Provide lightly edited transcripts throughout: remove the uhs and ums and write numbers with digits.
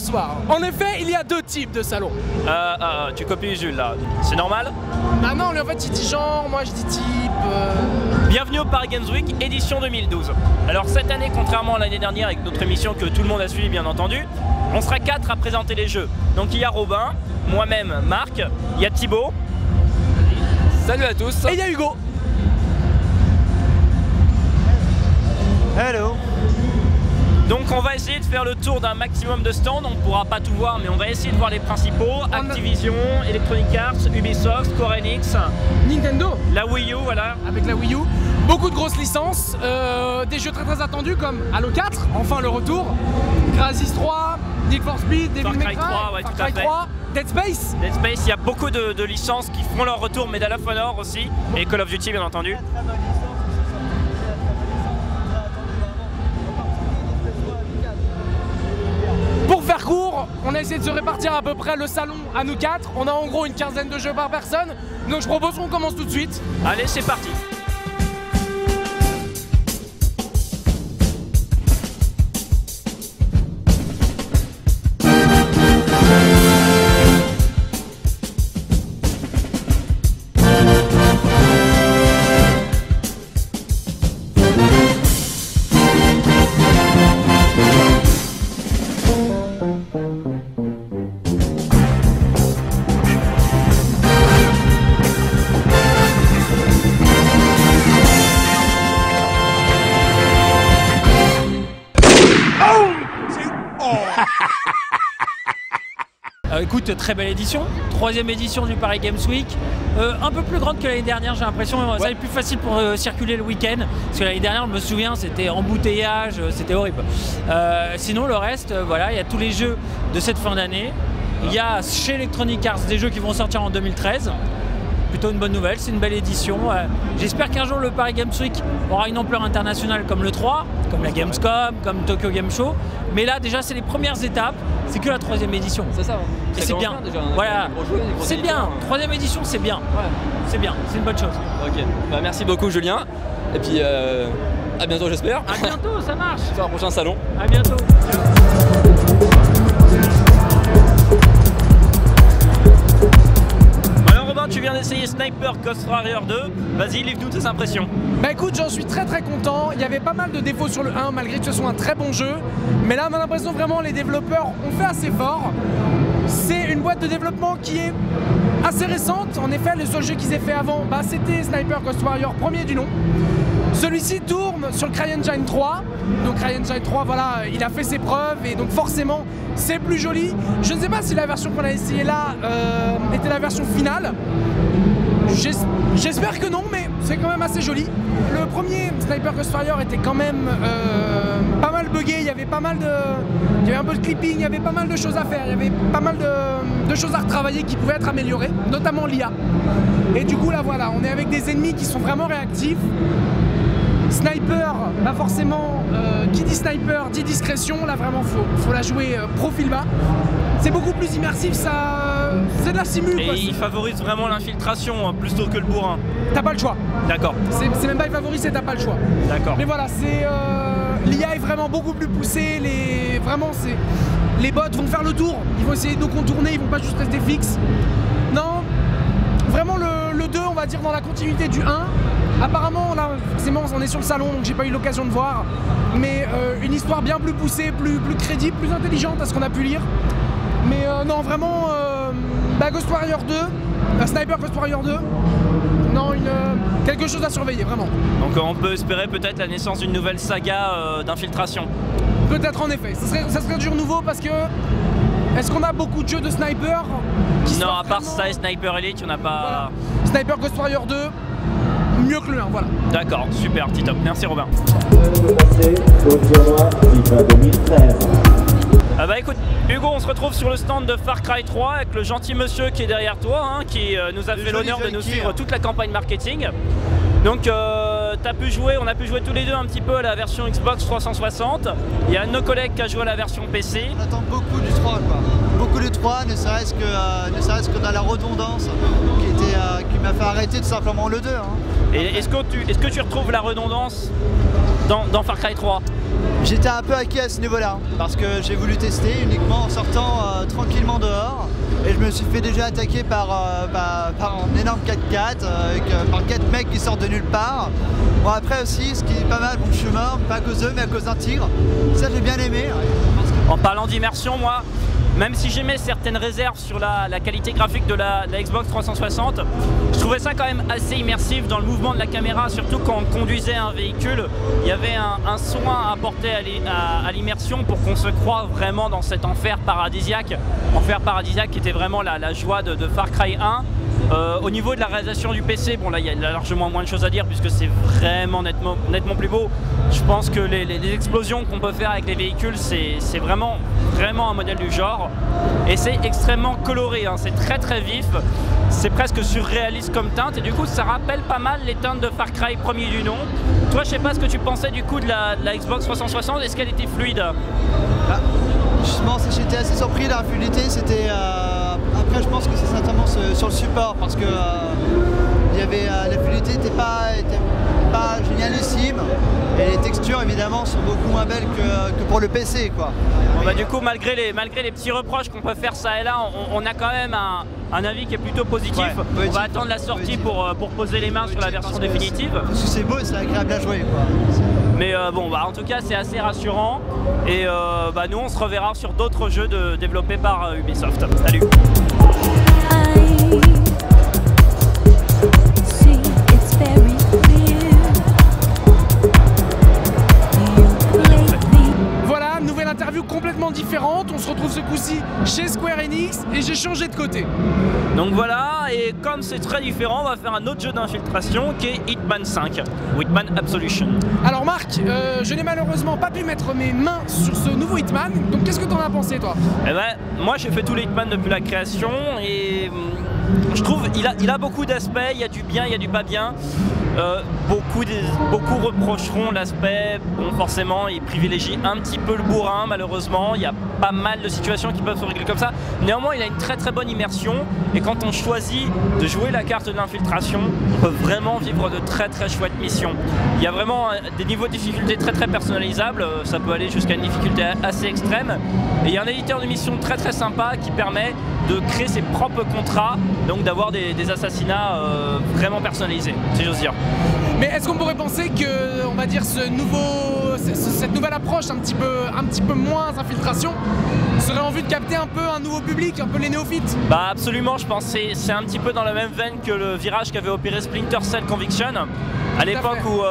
bonsoir. En effet, il y a deux types de salons. Tu copies Jules là, c'est normal? Ah non, lui en fait il dit genre, moi je dis type... Bienvenue au Paris Games Week édition 2012. Alors cette année, contrairement à l'année dernière avec notre émission que tout le monde a suivi bien entendu, on sera 4 à présenter les jeux. Donc il y a Robin, moi-même Marc, il y a Thibaut. Salut à tous. Et il y a Hugo. Hello. Donc on va essayer de faire le tour d'un maximum de stands, on ne pourra pas tout voir mais on va essayer de voir les principaux. Activision, Electronic Arts, Ubisoft, Square Enix, Nintendo. la Wii U, voilà. Avec la Wii U. Beaucoup de grosses licences, des jeux très attendus comme Halo 4, enfin le retour, Crysis 3, Need for Speed, Devil May Cry, 3, ouais, Far tout à Cry fait. 3, Dead Space. Dead Space, il y a beaucoup de licences qui feront leur retour, Medal of Honor aussi, et Call of Duty bien entendu. Pour faire court, on a essayé de se répartir à peu près le salon à nous 4. On a en gros une quinzaine de jeux par personne. Donc je propose qu'on commence tout de suite. Allez, c'est parti. Écoute, très belle édition, 3e édition du Paris Games Week, un peu plus grande que l'année dernière, j'ai l'impression, ça va être plus facile pour circuler le week-end, parce que l'année dernière, je me souviens, c'était embouteillage, c'était horrible. Sinon, le reste, voilà, il y a tous les jeux de cette fin d'année, il y a chez Electronic Arts des jeux qui vont sortir en 2013, plutôt une bonne nouvelle, c'est une belle édition. J'espère qu'un jour le Paris Games Week aura une ampleur internationale comme le 3, comme la Gamescom, comme Tokyo Game Show. Mais là déjà c'est les premières étapes, c'est que la 3e édition. C'est ça. Et c'est bien. Déjà, voilà. C'est bien. 3e édition c'est bien. Ouais. C'est bien, c'est une bonne chose. Ok. Bah, merci beaucoup Julien. Et puis à bientôt j'espère. À bientôt, ça marche. Sur un prochain salon. À bientôt. Tu viens d'essayer Sniper Ghost Warrior 2, vas-y, livre-nous tes impressions. Bah écoute, j'en suis très content, il y avait pas mal de défauts sur le 1 malgré que ce soit un très bon jeu, mais là on a l'impression vraiment les développeurs ont fait assez fort. C'est une boîte de développement qui est assez récente, en effet le seul jeu qu'ils aient fait avant, bah, c'était Sniper Ghost Warrior, premier du nom. Celui-ci tourne sur le CryEngine 3, donc CryEngine 3 voilà, il a fait ses preuves et donc forcément c'est plus joli. Je ne sais pas si la version qu'on a essayé là était la version finale. J'espère que non, mais c'est quand même assez joli. Le premier Sniper Ghost Warrior était quand même pas mal buggé, il y avait pas mal de... Il y avait un peu de clipping, il y avait pas mal de choses à faire, il y avait pas mal de choses à retravailler qui pouvaient être améliorées, notamment l'IA. Et du coup là voilà, on est avec des ennemis qui sont vraiment réactifs. Sniper, bah forcément, qui dit sniper dit discrétion, là vraiment faut la jouer profil bas. C'est beaucoup plus immersif, ça, c'est de la simu. Et il favorise vraiment l'infiltration hein, plutôt que le bourrin. T'as pas le choix. D'accord. C'est même pas il favorise, c'est t'as pas le choix. D'accord. Mais voilà, c'est l'IA est vraiment beaucoup plus poussée, les bots vont faire le tour, ils vont essayer de nous contourner, ils vont pas juste rester fixes. Non, vraiment le 2, on va dire dans la continuité du 1. Apparemment, là, forcément, on est sur le salon, donc j'ai pas eu l'occasion de voir. Mais une histoire bien plus poussée, plus crédible, plus intelligente à ce qu'on a pu lire. Mais non, vraiment, Ghost Warrior 2, Sniper Ghost Warrior 2, non, quelque chose à surveiller, vraiment. Donc on peut espérer peut-être la naissance d'une nouvelle saga d'infiltration. Peut-être en effet, ça serait toujours nouveau parce que... Est-ce qu'on a beaucoup de jeux de sniper qui non, à part ça et Sniper Elite, on n'a pas... Voilà. Sniper Ghost Warrior 2, mieux que le 1, voilà. D'accord, super, petit top. Merci Robin. Ah bah écoute, Hugo, on se retrouve sur le stand de Far Cry 3 avec le gentil monsieur qui est derrière toi, hein, qui nous a fait l'honneur de nous suivre toute la campagne marketing. Donc on a pu jouer tous les deux un petit peu à la version Xbox 360. Il y a un de nos collègues qui a joué à la version PC. On attend beaucoup du 3 quoi. Beaucoup du 3, ne serait-ce que dans la redondance qui m'a fait arrêter tout simplement le 2. Hein. Et est-ce que tu retrouves la redondance dans Far Cry 3? J'étais un peu acquis à ce niveau-là, parce que j'ai voulu tester uniquement en sortant tranquillement dehors. Et je me suis fait déjà attaquer par un énorme 4x4, par 4 mecs qui sortent de nulle part. Bon après aussi, ce qui est pas mal, bon je suis mort, pas à cause d'eux, mais à cause d'un tigre. Ça j'ai bien aimé. En parlant d'immersion, moi, même si j'aimais certaines réserves sur la qualité graphique de la Xbox 360, je trouvais ça quand même assez immersif dans le mouvement de la caméra, surtout quand on conduisait un véhicule. Il y avait un soin à apporter à l'immersion pour qu'on se croie vraiment dans cet enfer paradisiaque. Enfer paradisiaque qui était vraiment la joie de Far Cry 1. Au niveau de la réalisation du PC, bon là il y a largement moins de choses à dire puisque c'est vraiment nettement plus beau. Je pense que les explosions qu'on peut faire avec les véhicules, c'est vraiment un modèle du genre. Et c'est extrêmement coloré, hein. C'est très vif, c'est presque surréaliste comme teinte et du coup ça rappelle pas mal les teintes de Far Cry premier du nom. Toi je sais pas ce que tu pensais du coup de la Xbox 360, est-ce qu'elle était fluide? Justement, j'étais assez surpris de la fluidité, c'était... Après je pense que c'est certainement sur le support parce que il y avait, la fluidité n'était pas génialissime et les textures évidemment sont beaucoup moins belles que pour le PC quoi. Bon, bah, du coup malgré les petits reproches qu'on peut faire ça et là, on a quand même un avis qui est plutôt positif. Ouais, on va attendre la sortie pour poser les mains sur la version définitive. Parce que c'est beau, c'est agréable à jouer quoi. Mais bon, bah, en tout cas c'est assez rassurant et bah, nous on se reverra sur d'autres jeux développés par Ubisoft. Salut. Voilà, nouvelle interview complètement différente. On se retrouve ce coup-ci chez Square Enix et j'ai changé de côté. Donc voilà, et comme c'est très différent, on va faire un autre jeu d'infiltration qui est Hitman 5, Hitman Absolution. Alors Marc, je n'ai malheureusement pas pu mettre mes mains sur ce nouveau Hitman, donc qu'est-ce que t'en as pensé toi? Eh ben, moi j'ai fait tous les Hitman depuis la création et je trouve il a beaucoup d'aspects, il y a du bien, il y a du pas bien. Beaucoup reprocheront l'aspect, bon forcément il privilégie un petit peu le bourrin malheureusement, il y a pas mal de situations qui peuvent se régler comme ça. Néanmoins il a une très bonne immersion et quand on choisit de jouer la carte de l'infiltration, on peut vraiment vivre de très chouettes missions. Il y a vraiment des niveaux de difficulté très personnalisables, ça peut aller jusqu'à une difficulté assez extrême. Et il y a un éditeur de mission très sympa qui permet de créer ses propres contrats, donc d'avoir des assassinats vraiment personnalisés, si j'ose dire. Mais est-ce qu'on pourrait penser que, on va dire, cette nouvelle approche un petit peu moins infiltration serait en vue de capter un peu un nouveau public, un peu les néophytes? Bah absolument, je pense que c'est un petit peu dans la même veine que le virage qu'avait opéré Splinter Cell Conviction à l'époque où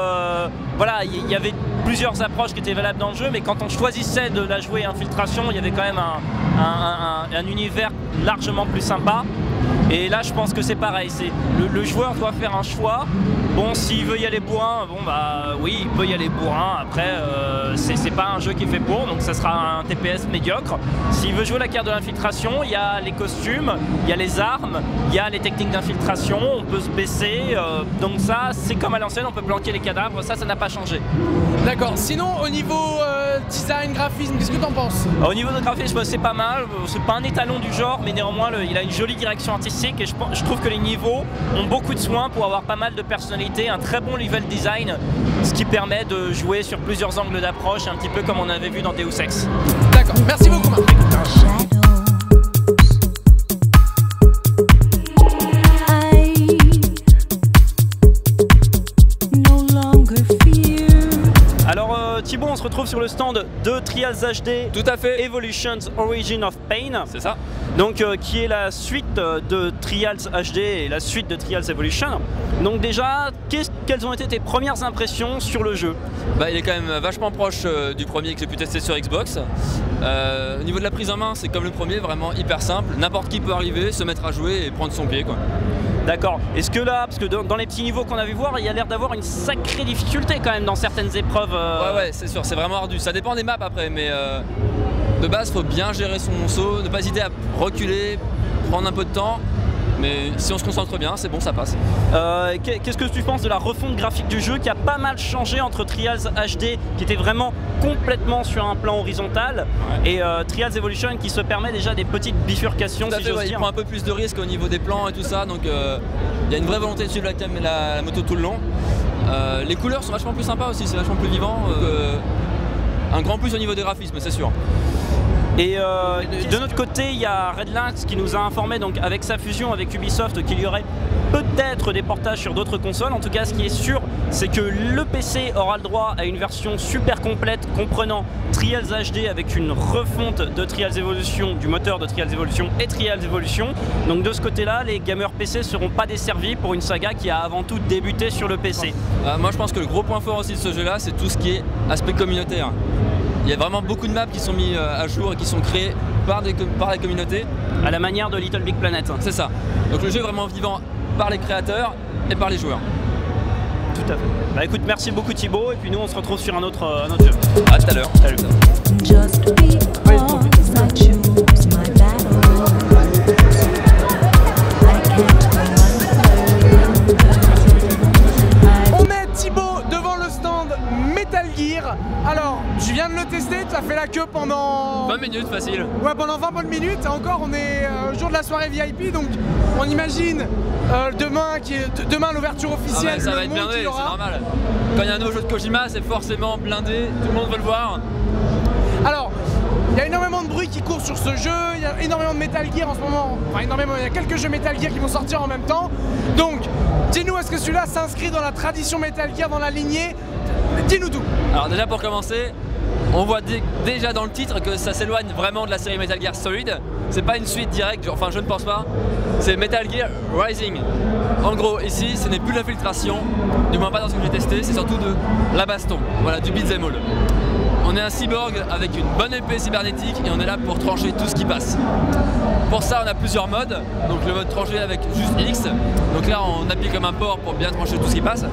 voilà, il y avait plusieurs approches qui étaient valables dans le jeu, mais quand on choisissait de la jouer infiltration, il y avait quand même un univers largement plus sympa. Et là je pense que c'est pareil, le joueur doit faire un choix. Bon, s'il veut y aller bourrin, bon bah oui, il peut y aller bourrin. Après, c'est pas un jeu qui est fait pour, donc ça sera un TPS médiocre. S'il veut jouer la carte de l'infiltration, il y a les costumes, il y a les armes, il y a les techniques d'infiltration, on peut se baisser. Donc ça, c'est comme à l'ancienne, on peut planquer les cadavres, ça n'a pas changé. D'accord, sinon au niveau design, graphisme, qu'est-ce que t'en penses? Au niveau de graphisme, c'est pas mal, c'est pas un étalon du genre, mais néanmoins il a une jolie direction artistique et je trouve que les niveaux ont beaucoup de soin pour avoir pas mal de personnalité, un très bon level design, ce qui permet de jouer sur plusieurs angles d'approche, un petit peu comme on avait vu dans Deus Ex. D'accord, merci beaucoup Marc. Thibaut, on se retrouve sur le stand de Trials HD. Tout à fait. Evolutions Origin of Pain. C'est ça. Donc qui est la suite de Trials HD et la suite de Trials Evolution. Donc déjà, quelles ont été tes premières impressions sur le jeu? Bah, il est quand même vachement proche du premier que j'ai pu tester sur Xbox. Au niveau de la prise en main, c'est comme le premier, vraiment hyper simple. N'importe qui peut arriver, se mettre à jouer et prendre son pied, quoi. D'accord. Est-ce que là, parce que dans les petits niveaux qu'on a vu voir, il y a l'air d'avoir une sacrée difficulté quand même dans certaines épreuves. Ouais, c'est sûr, c'est vraiment ardu. Ça dépend des maps après, mais de base, faut bien gérer son saut, ne pas hésiter à reculer, prendre un peu de temps. Mais si on se concentre bien, c'est bon, ça passe. Qu'est-ce que tu penses de la refonte graphique du jeu qui a pas mal changé entre Trials HD qui était vraiment complètement sur un plan horizontal et Trials Evolution qui se permet déjà des petites bifurcations, si j'ose dire. Il prend un peu plus de risques au niveau des plans et tout ça, donc il y a une vraie volonté de suivre la moto tout le long. Les couleurs sont vachement plus sympas aussi, c'est vachement plus vivant. un grand plus au niveau des graphismes, c'est sûr. Et de notre côté, il y a Red Lynx qui nous a informé, donc avec sa fusion avec Ubisoft, qu'il y aurait peut-être des portages sur d'autres consoles. En tout cas, ce qui est sûr, c'est que le PC aura le droit à une version super complète comprenant Trials HD avec une refonte de Trials Evolution, du moteur de Trials Evolution et Trials Evolution. Donc de ce côté-là, les gamers PC ne seront pas desservis pour une saga qui a avant tout débuté sur le PC. Moi je pense que le gros point fort aussi de ce jeu-là, c'est tout ce qui est aspect communautaire. Il y a vraiment beaucoup de maps qui sont mis à jour et qui sont créées par la communauté. À la manière de Little Big Planet. C'est ça. Donc le jeu est vraiment vivant par les créateurs et par les joueurs. Tout à fait. Bah écoute, merci beaucoup Thibaut, et puis nous on se retrouve sur un autre jeu. À tout à l'heure. Salut. Just because I choose my battle, I can't On met Thibaut devant le stand Metal Gear. Alors, je viens de le tester, tu as fait la queue pendant 20 minutes facile. Ouais, pendant 20 bonnes minutes. Encore, on est jour de la soirée VIP, donc on imagine demain l'ouverture officielle. Ah bah, ça va être blindé, c'est normal. Quand il y a un nouveau jeu de Kojima, c'est forcément blindé, tout le monde veut le voir. Alors, il y a énormément de bruit qui court sur ce jeu, il y a énormément de Metal Gear en ce moment. Enfin, énormément, il y a quelques jeux Metal Gear qui vont sortir en même temps. Donc, dis-nous, est-ce que celui-là s'inscrit dans la tradition Metal Gear, dans la lignée? Dis-nous tout. Alors déjà pour commencer, on voit déjà dans le titre que ça s'éloigne vraiment de la série Metal Gear Solid. C'est pas une suite directe, enfin je ne pense pas. C'est Metal Gear Rising. En gros, ici, ce n'est plus l'infiltration, du moins pas dans ce que j'ai testé, c'est surtout de la baston, voilà, du beat'em all. On est un cyborg avec une bonne épée cybernétique et on est là pour trancher tout ce qui passe. Pour ça, on a plusieurs modes. Donc le mode trancher avec juste X. Donc là, on appuie comme un porc pour bien trancher tout ce qui passe.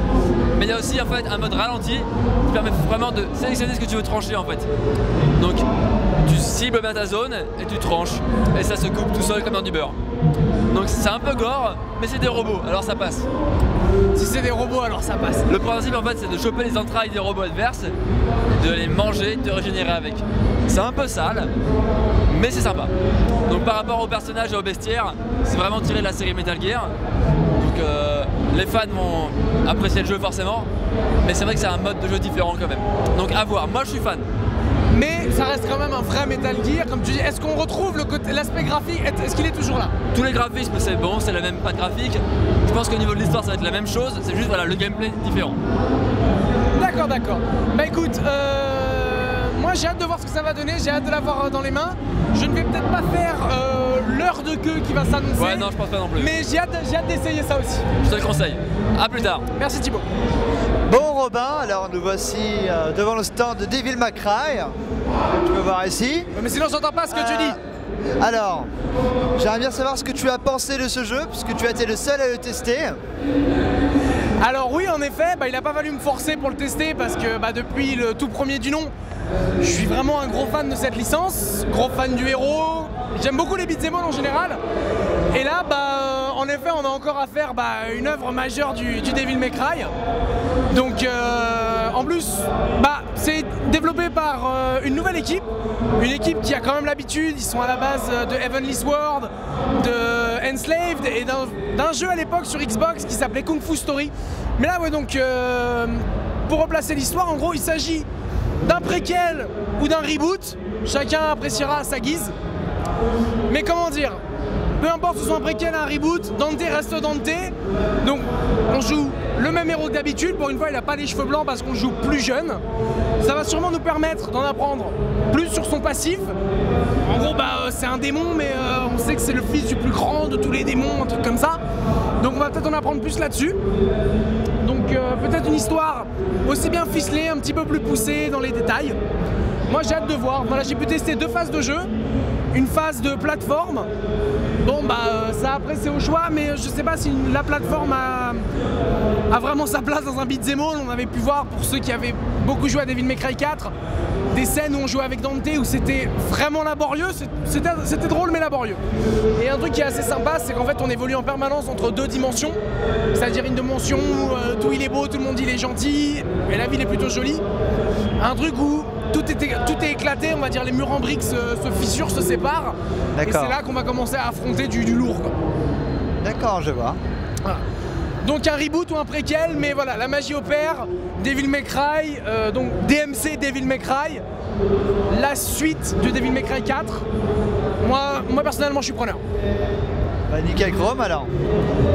Mais il y a aussi en fait un mode ralenti qui permet vraiment de sélectionner ce que tu veux trancher en fait. Donc tu cibles bien ta zone et tu tranches. Et ça se coupe tout seul comme dans du beurre. Donc c'est un peu gore, mais c'est des robots, alors ça passe. Si c'est des robots, alors ça passe. Le principe en fait, c'est de choper les entrailles des robots adverses, de les manger, de te régénérer avec. C'est un peu sale, mais c'est sympa. Donc par rapport aux personnages et aux bestiaires, c'est vraiment tiré de la série Metal Gear. Donc les fans vont apprécier le jeu forcément, mais c'est vrai que c'est un mode de jeu différent quand même. Donc à voir, moi je suis fan. Mais ça reste quand même un vrai Metal Gear, comme tu dis. Est-ce qu'on retrouve l'aspect graphique? Est-ce qu'il est toujours là? Tous les graphismes c'est bon, c'est la même patte graphique. Je pense qu'au niveau de l'histoire ça va être la même chose, c'est juste voilà, le gameplay différent. D'accord, d'accord. Bah écoute, moi j'ai hâte de voir ce que ça va donner, j'ai hâte de l'avoir dans les mains. Je ne vais peut-être pas faire l'heure de queue qui va s'annoncer. Ouais, non, je pense pas non plus. Mais j'ai hâte d'essayer ça aussi. Je te le conseille. À plus tard. Merci Thibaut. Bon Robin, alors nous voici devant le stand de Devil May Cry, que tu peux voir ici. Mais sinon j'entends pas ce que tu dis. Alors, j'aimerais bien savoir ce que tu as pensé de ce jeu, puisque tu as été le seul à le tester. Alors oui, en effet, il n'a pas fallu me forcer pour le tester, parce que depuis le tout premier du nom, je suis vraiment un gros fan de cette licence, gros fan du héros. J'aime beaucoup les beat'em all en général. Et là, en effet, on a encore à faire une œuvre majeure du Devil May Cry. Donc, en plus, c'est développé par une nouvelle équipe. Une équipe qui a quand même l'habitude, ils sont à la base de Heavenly Sword, de Enslaved et d'un jeu à l'époque sur Xbox qui s'appelait Kung Fu Story. Mais là, ouais, donc, pour replacer l'histoire, en gros, il s'agit d'un préquel ou d'un reboot. Chacun appréciera à sa guise. Mais comment dire, peu importe si ce soit un préquel ou un reboot, Dante reste Dante. Donc on joue le même héros que d'habitude. Pour une fois, il n'a pas les cheveux blancs parce qu'on joue plus jeune. Ça va sûrement nous permettre d'en apprendre plus sur son passif. En gros, c'est un démon, mais on sait que c'est le fils du plus grand de tous les démons, un truc comme ça. Donc on va peut-être en apprendre plus là-dessus. Donc peut-être une histoire aussi bien ficelée, un petit peu plus poussée dans les détails. Moi j'ai hâte de voir. Voilà, j'ai pu tester 2 phases de jeu. Une phase de plateforme. Bon ça après c'est au choix, mais je sais pas si la plateforme a vraiment sa place dans un beat'em all. On avait pu voir, pour ceux qui avaient beaucoup joué à Devil May Cry 4, des scènes où on jouait avec Dante où c'était vraiment laborieux, c'était drôle mais laborieux. Et un truc qui est assez sympa, c'est qu'en fait on évolue en permanence entre 2 dimensions, c'est-à-dire une dimension où tout il est beau, tout le monde il est gentil, et la ville est plutôt jolie. Un truc où tout est éclaté, on va dire les murs en briques se fissurent, se séparent. Et c'est là qu'on va commencer à affronter du lourd. D'accord, je vois. Voilà. Donc un reboot ou un préquel, mais voilà, la magie opère, Devil May Cry, donc DMC Devil May Cry, la suite de Devil May Cry 4. Moi personnellement je suis preneur. Bah nickel chrome alors.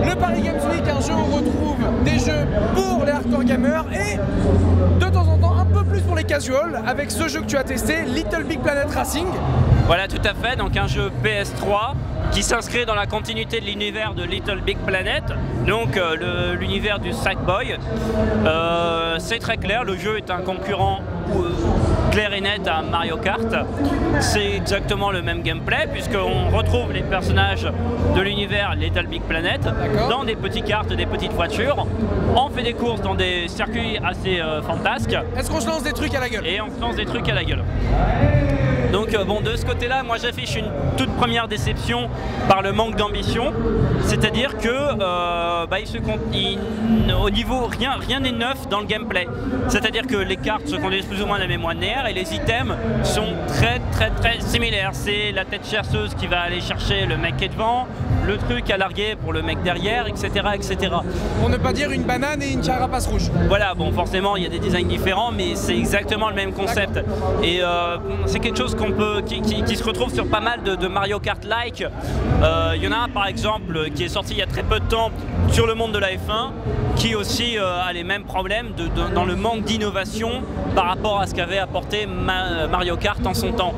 Le Paris Games Week, un jeu où on retrouve des jeux pour les hardcore gamers et de temps en temps un peu plus pour les casuals avec ce jeu que tu as testé, Little Big Planet Racing. Voilà, tout à fait, donc un jeu PS3 qui s'inscrit dans la continuité de l'univers de Little Big Planet, donc l'univers du Sackboy. C'est très clair, le jeu est un concurrent clair et net à Mario Kart. C'est exactement le même gameplay puisqu'on retrouve les personnages de l'univers Little Big Planet dans des petites cartes, des petites voitures. On fait des courses dans des circuits assez fantasques. Est-ce qu'on se lance des trucs à la gueule? Et on se lance des trucs à la gueule. Donc bon, de ce côté-là, moi j'affiche une toute première déception par le manque d'ambition. C'est-à-dire que au niveau, rien n'est neuf dans le gameplay. C'est-à-dire que les cartes se conduisent plus ou moins de la même manière et les items sont très similaires. C'est la tête chercheuse qui va aller chercher le mec qui est devant, le truc à larguer pour le mec derrière, etc. etc. Pour ne pas dire une banane et une carapace rouge. Voilà, bon forcément il y a des designs différents mais c'est exactement le même concept. Et c'est quelque chose qui se retrouve sur pas mal de Mario Kart-like. Il y en a un par exemple qui est sorti il y a très peu de temps sur le monde de la F1 qui aussi a les mêmes problèmes dans le manque d'innovation par rapport à ce qu'avait apporté Mario Kart en son temps.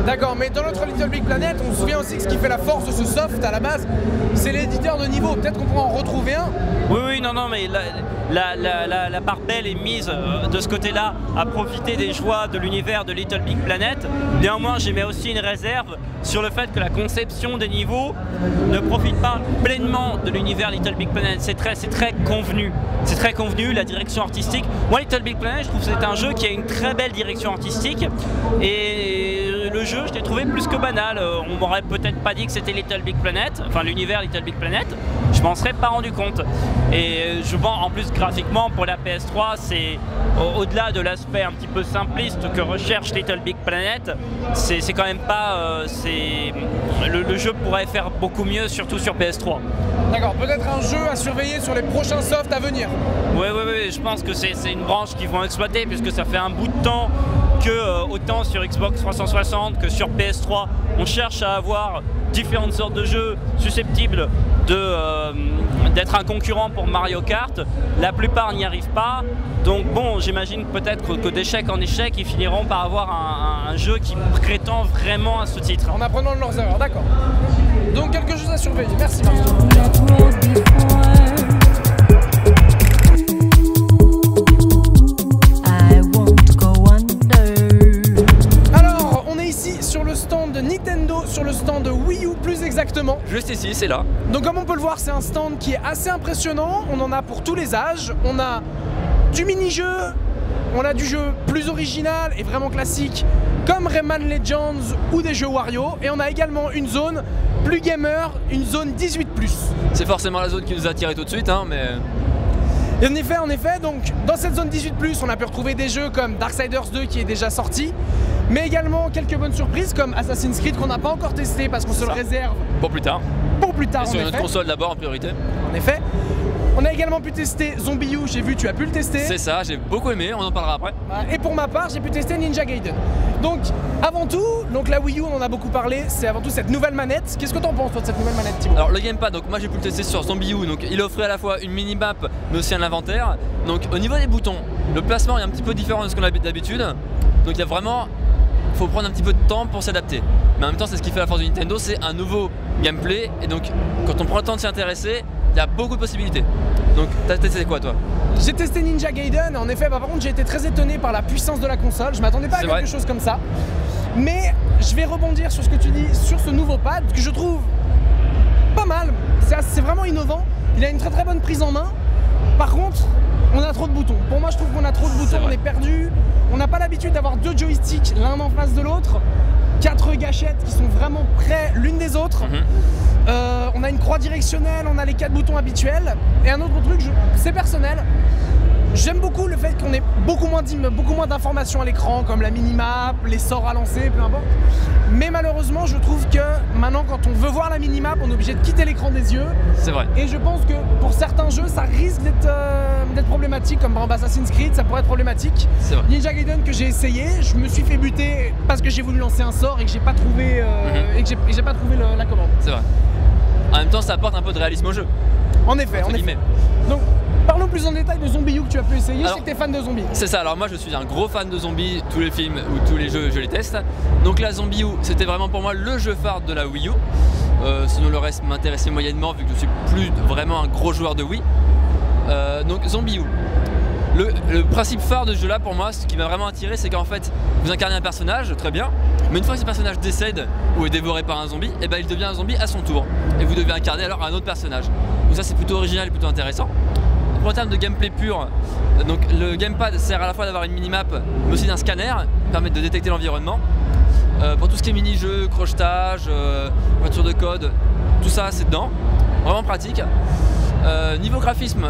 D'accord, mais dans notre Little Big Planet, on se souvient aussi que ce qui fait la force de ce soft à la base, c'est l'éditeur de niveau. Peut-être qu'on pourra en retrouver un. Oui, non, mais la part belle est mise de ce côté-là à profiter des joies de l'univers de Little Big Planet. Néanmoins, j'émets aussi une réserve sur le fait que la conception des niveaux ne profite pas pleinement de l'univers Little Big Planet. C'est très convenu. C'est très convenu, la direction artistique. Moi, Little Big Planet, je trouve que c'est un jeu qui a une très belle direction artistique. Et le jeu, je l'ai trouvé plus que banal. On m'aurait peut-être pas dit que c'était Little Big Planet, enfin l'univers Little Big Planet. Je m'en serais pas rendu compte. Et je pense en plus graphiquement pour la PS3, c'est au-delà de l'aspect un petit peu simpliste que recherche Little Big Planet, c'est quand même pas... le jeu pourrait faire beaucoup mieux, surtout sur PS3. D'accord, peut-être un jeu à surveiller sur les prochains softs à venir. Oui, je pense que c'est une branche qu'ils vont exploiter puisque ça fait un bout de temps que autant sur Xbox 360 que sur PS3, on cherche à avoir différentes sortes de jeux susceptibles d'être un concurrent pour Mario Kart. La plupart n'y arrivent pas. Donc bon, j'imagine peut-être que d'échec en échec, ils finiront par avoir un jeu qui prétend vraiment à ce titre. En apprenant de leurs erreurs, d'accord. Donc quelque chose à surveiller. Merci Marc. Alors, on est ici sur le stand de Nintendo, sur le stand de Wii U plus exactement. Juste ici, c'est là. Donc comme on peut le voir, c'est un stand qui est assez impressionnant. On en a pour tous les âges. On a du mini-jeu, on a du jeu plus original et vraiment classique comme Rayman Legends ou des jeux Wario, et on a également une zone plus gamer, une zone 18+. C'est forcément la zone qui nous a attiré tout de suite, hein, mais... Et en effet, donc dans cette zone 18+, on a pu retrouver des jeux comme Darksiders 2 qui est déjà sorti, mais également quelques bonnes surprises comme Assassin's Creed qu'on n'a pas encore testé parce qu'on se le réserve pour plus tard. Pour plus tard, et sur notre console d'abord en priorité. En effet. On a également pu tester Zombie U, j'ai vu, tu as pu le tester. C'est ça, j'ai beaucoup aimé, on en parlera après. Et pour ma part, j'ai pu tester Ninja Gaiden. Donc, avant tout, donc la Wii U, on en a beaucoup parlé, c'est avant tout cette nouvelle manette. Qu'est-ce que t'en penses, toi, de cette nouvelle manette, Thibaut? Alors, le gamepad, donc moi j'ai pu le tester sur Zombie U, donc il offrait à la fois une mini-map, mais aussi un inventaire. Donc, au niveau des boutons, le placement est un petit peu différent de ce qu'on a d'habitude. Donc, il y a vraiment... faut prendre un petit peu de temps pour s'adapter. Mais en même temps, c'est ce qui fait la force de Nintendo, c'est un nouveau gameplay. Et donc, quand on prend le temps de s'y intéresser, il y a beaucoup de possibilités. Donc, t'as testé quoi, toi? J'ai testé Ninja Gaiden, en effet, par contre, j'ai été très étonné par la puissance de la console. Je m'attendais pas à quelque chose comme ça. Mais je vais rebondir sur ce que tu dis, sur ce nouveau pad, que je trouve pas mal. C'est vraiment innovant. Il a une très bonne prise en main. Par contre, on a trop de boutons. Pour moi, je trouve qu'on a trop de boutons, on est perdu. On n'a pas l'habitude d'avoir deux joysticks l'un en face de l'autre. 4 gâchettes qui sont vraiment près l'une des autres. On a une croix directionnelle, on a les 4 boutons habituels. Et un autre truc, c'est personnel. j'aime beaucoup le fait qu'on ait beaucoup moins d'informations à l'écran, comme la minimap, les sorts à lancer, peu importe. Mais malheureusement, je trouve que maintenant, quand on veut voir la minimap, on est obligé de quitter l'écran des yeux. C'est vrai. Et je pense que pour certains jeux, ça risque d'être problématique, comme par exemple Assassin's Creed, ça pourrait être problématique. C'est vrai. Ninja Gaiden que j'ai essayé, je me suis fait buter parce que j'ai voulu lancer un sort et que j'ai pas trouvé, j'ai pas trouvé la commande. C'est vrai. En même temps, ça apporte un peu de réalisme au jeu. En effet, Entre en effet. guillemets. Donc, parlons plus en détail de Zombie U que tu as pu essayer. Alors, Je sais que t'es fan de zombies. C'est ça, alors moi je suis un gros fan de zombies, tous les films ou tous les jeux je les teste. Donc là Zombie U c'était vraiment pour moi le jeu phare de la Wii U. Sinon le reste m'intéressait moyennement vu que je suis plus vraiment un gros joueur de Wii. Donc Zombie U. Le principe phare de ce jeu là pour moi, ce qui m'a vraiment attiré, c'est qu'en fait vous incarnez un personnage, très bien, mais une fois que ce personnage décède ou est dévoré par un zombie, et ben il devient un zombie à son tour. Et vous devez incarner alors un autre personnage. Donc ça c'est plutôt original et plutôt intéressant. En termes de gameplay pur, donc le gamepad sert à la fois d'avoir une minimap mais aussi d'un scanner, permet de détecter l'environnement. Pour tout ce qui est mini-jeux, crochetage, voiture de code, tout ça c'est dedans, vraiment pratique. Niveau graphisme,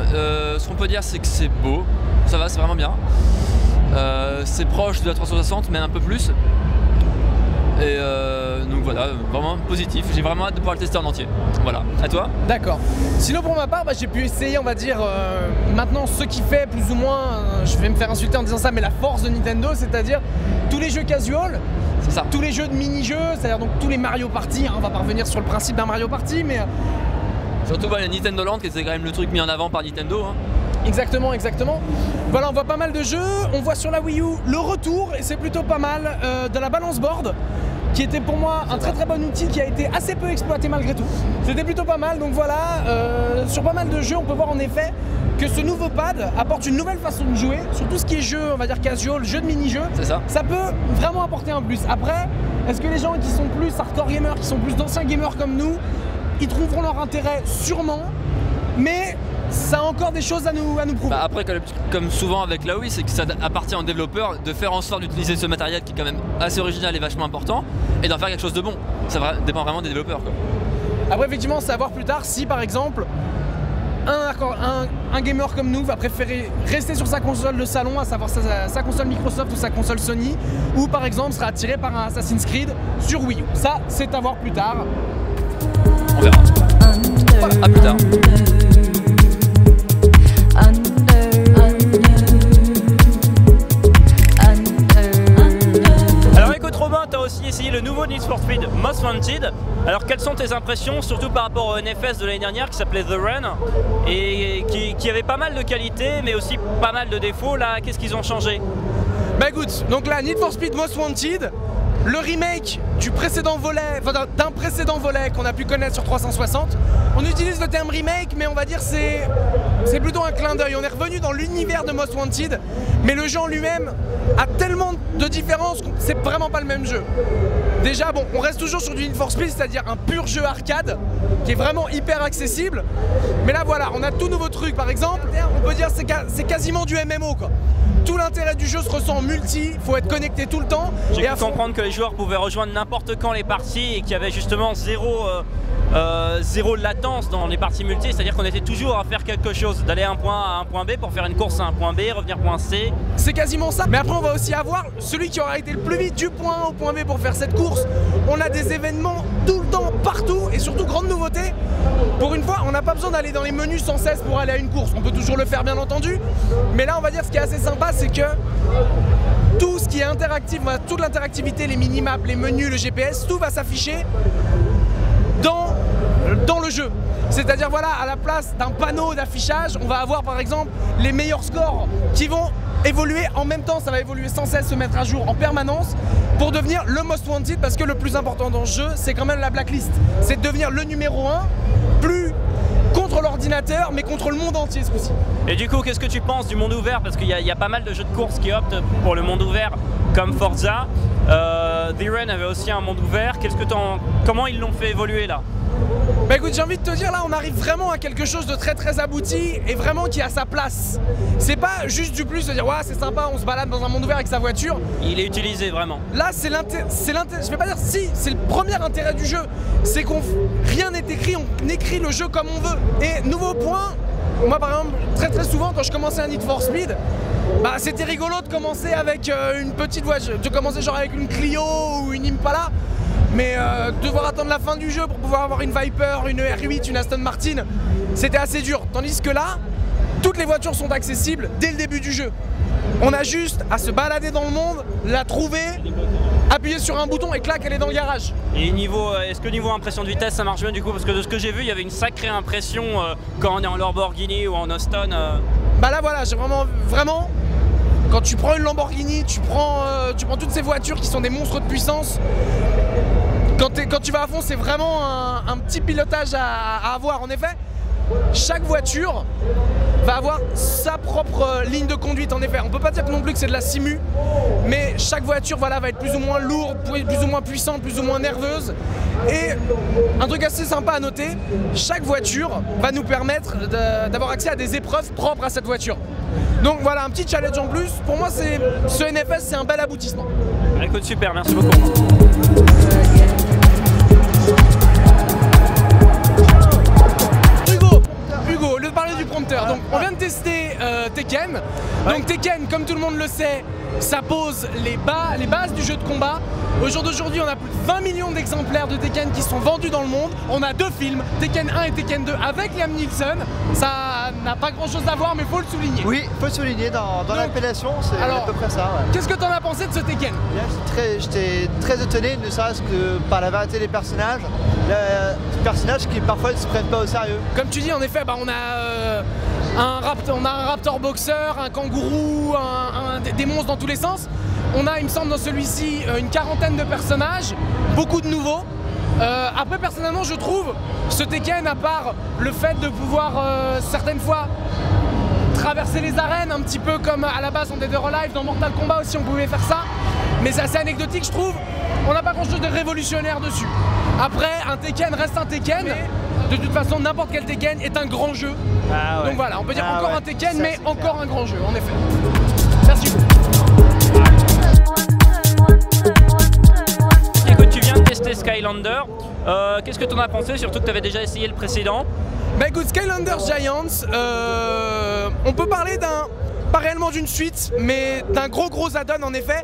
ce qu'on peut dire c'est que c'est beau, ça va, c'est vraiment bien. C'est proche de la 360 mais un peu plus. Et donc voilà, vraiment positif, j'ai vraiment hâte de pouvoir le tester en entier. Voilà, à toi? D'accord. Sinon pour ma part, j'ai pu essayer, on va dire, maintenant ce qui fait plus ou moins, je vais me faire insulter en disant ça, mais la force de Nintendo, c'est-à-dire tous les jeux casual, c'est ça. Tous les jeux de mini-jeux, c'est-à-dire donc tous les Mario Party, on va pas revenir sur le principe d'un Mario Party, mais... Surtout la Nintendo Land qui était quand même le truc mis en avant par Nintendo. Hein. Exactement, exactement. Voilà, on voit pas mal de jeux, on voit sur la Wii U le retour, et c'est plutôt pas mal, de la balance board, qui était pour moi un très très bon outil qui a été assez peu exploité malgré tout. C'était plutôt pas mal, donc voilà, sur pas mal de jeux on peut voir en effet que ce nouveau pad apporte une nouvelle façon de jouer, sur tout ce qui est jeu, on va dire casual, jeu de mini-jeu, ça peut vraiment apporter un plus. Après, est-ce que les gens qui sont plus hardcore gamers, qui sont plus d'anciens gamers comme nous, ils trouveront leur intérêt? Sûrement, mais ça a encore des choses à nous prouver. Bah après, comme souvent avec la Wii, c'est que ça appartient aux développeurs de faire en sorte d'utiliser ce matériel qui est quand même assez original et vachement important et d'en faire quelque chose de bon. Ça dépend vraiment des développeurs, quoi. Après effectivement, c'est à voir plus tard si par exemple un gamer comme nous va préférer rester sur sa console de salon, à savoir sa console Microsoft ou sa console Sony, ou par exemple sera attiré par un Assassin's Creed sur Wii U. Ça, c'est à voir plus tard. On verra. Voilà, à plus tard. Alors écoute Robin, tu as aussi essayé le nouveau Need for Speed Most Wanted. Alors quelles sont tes impressions, surtout par rapport au NFS de l'année dernière qui s'appelait The Run et qui avait pas mal de qualités mais aussi pas mal de défauts. Là, qu'est-ce qu'ils ont changé? Bah écoute, donc là Need for Speed Most Wanted, le remake du précédent volet, enfin d'un précédent volet qu'on a pu connaître sur 360. On utilise le terme remake, mais on va dire c'est plutôt un clin d'œil. On est revenu dans l'univers de Most Wanted, mais le jeu en lui-même a tellement de différences que c'est vraiment pas le même jeu. Déjà, bon, on reste toujours sur du Need for Speed, c'est-à-dire un pur jeu arcade qui est vraiment hyper accessible. Mais là, voilà, on a tout nouveau truc. Par exemple, on peut dire que c'est quasiment du MMO, quoi. Tout l'intérêt du jeu se ressent en multi, il faut être connecté tout le temps. J'ai pu comprendre que les joueurs pouvaient rejoindre n'importe quand les parties et qu'il y avait justement zéro latence dans les parties multi, c'est-à-dire qu'on était toujours à faire quelque chose, d'aller d'un point A à un point B pour faire une course à un point B, revenir point C. C'est quasiment ça, mais après on va aussi avoir celui qui aura été le plus vite du point A au point B pour faire cette course. On a des événements tout le temps, partout, et surtout grande nouveauté, pour une fois on n'a pas besoin d'aller dans les menus sans cesse pour aller à une course. On peut toujours le faire bien entendu, mais là on va dire ce qui est assez sympa, c'est que tout ce qui est interactif, toute l'interactivité, les minimaps, les menus, le GPS, tout va s'afficher dans le jeu. C'est-à-dire voilà, à la place d'un panneau d'affichage, on va avoir par exemple les meilleurs scores qui vont évoluer en même temps, ça va évoluer sans cesse, se mettre à jour en permanence pour devenir le Most Wanted, parce que le plus important dans ce jeu, c'est quand même la blacklist. C'est de devenir le numéro 1, plus contre l'ordinateur, mais contre le monde entier ce coup-ci. Et du coup, qu'est-ce que tu penses du monde ouvert? Parce qu'il y a pas mal de jeux de course qui optent pour le monde ouvert, comme Forza. The Run avait aussi un monde ouvert. Comment ils l'ont fait évoluer là? Bah écoute, j'ai envie de te dire, là on arrive vraiment à quelque chose de très très abouti et vraiment qui a sa place. C'est pas juste du plus de dire ouais c'est sympa, on se balade dans un monde ouvert avec sa voiture. Il est utilisé vraiment. Là c'est l'intérêt, je vais pas dire si, c'est le premier intérêt du jeu. C'est qu'on rien n'est écrit, on écrit le jeu comme on veut. Et nouveau point, moi par exemple, très souvent quand je commençais un Need for Speed, bah c'était rigolo de commencer avec une petite voiture, de commencer genre avec une Clio ou une Impala, mais devoir attendre la fin du jeu pour pouvoir avoir une Viper, une R8, une Aston Martin, c'était assez dur. Tandis que là, toutes les voitures sont accessibles dès le début du jeu. On a juste à se balader dans le monde, la trouver, appuyer sur un bouton et clac, elle est dans le garage. Et est-ce que niveau impression de vitesse ça marche bien du coup? Parce que de ce que j'ai vu, il y avait une sacrée impression quand on est en Lamborghini ou en Austin. Bah là voilà, j'ai vraiment, quand tu prends une Lamborghini, tu prends toutes ces voitures qui sont des monstres de puissance. Quand tu vas à fond, c'est vraiment un petit pilotage à avoir. En effet, chaque voiture va avoir sa propre ligne de conduite. En effet, on peut pas dire non plus que c'est de la simu, mais chaque voiture voilà, va être plus ou moins lourde, plus ou moins puissante, plus ou moins nerveuse. Et un truc assez sympa à noter, chaque voiture va nous permettre d'avoir accès à des épreuves propres à cette voiture. Donc voilà, un petit challenge en plus. Pour moi, ce NFS, c'est un bel aboutissement. Écoute, super, merci beaucoup. Hugo, au lieu de parler du prompteur, donc on vient de tester Tekken. Donc Tekken, comme tout le monde le sait, ça pose les bases du jeu de combat. Au jour d'aujourd'hui, on a plus de 20 millions d'exemplaires de Tekken qui sont vendus dans le monde. On a 2 films, Tekken 1 et Tekken 2 avec Liam Neeson. Ça n'a pas grand chose à voir, mais faut le souligner. Oui, faut le souligner, dans l'appellation, c'est à peu près ça. Ouais. Qu'est-ce que t'en as pensé de ce Tekken? J'étais très étonné, ne serait-ce que par la variété des personnages. Personnages qui parfois ne se prennent pas au sérieux. Comme tu dis, en effet, bah, on a un raptor boxeur, un kangourou, des monstres dans tous les sens. On a, il me semble, dans celui-ci, une quarantaine de personnages, beaucoup de nouveaux. Après, personnellement, je trouve ce Tekken, à part le fait de pouvoir certaines fois traverser les arènes, un petit peu comme à la base on Dead or Alive, dans Mortal Kombat aussi on pouvait faire ça, mais c'est assez anecdotique, je trouve. On n'a pas grand chose de révolutionnaire dessus. Après, un Tekken reste un Tekken. De toute façon, n'importe quel Tekken est un grand jeu. Ah ouais. Donc voilà, on peut dire encore un Tekken, mais encore un grand jeu, en effet. Merci. Écoute, tu viens de tester Skylander. Qu'est-ce que tu en as pensé, surtout que tu avais déjà essayé le précédent? Bah écoute, Skylanders Giants, on peut parler pas réellement d'une suite, mais d'un gros add-on en effet.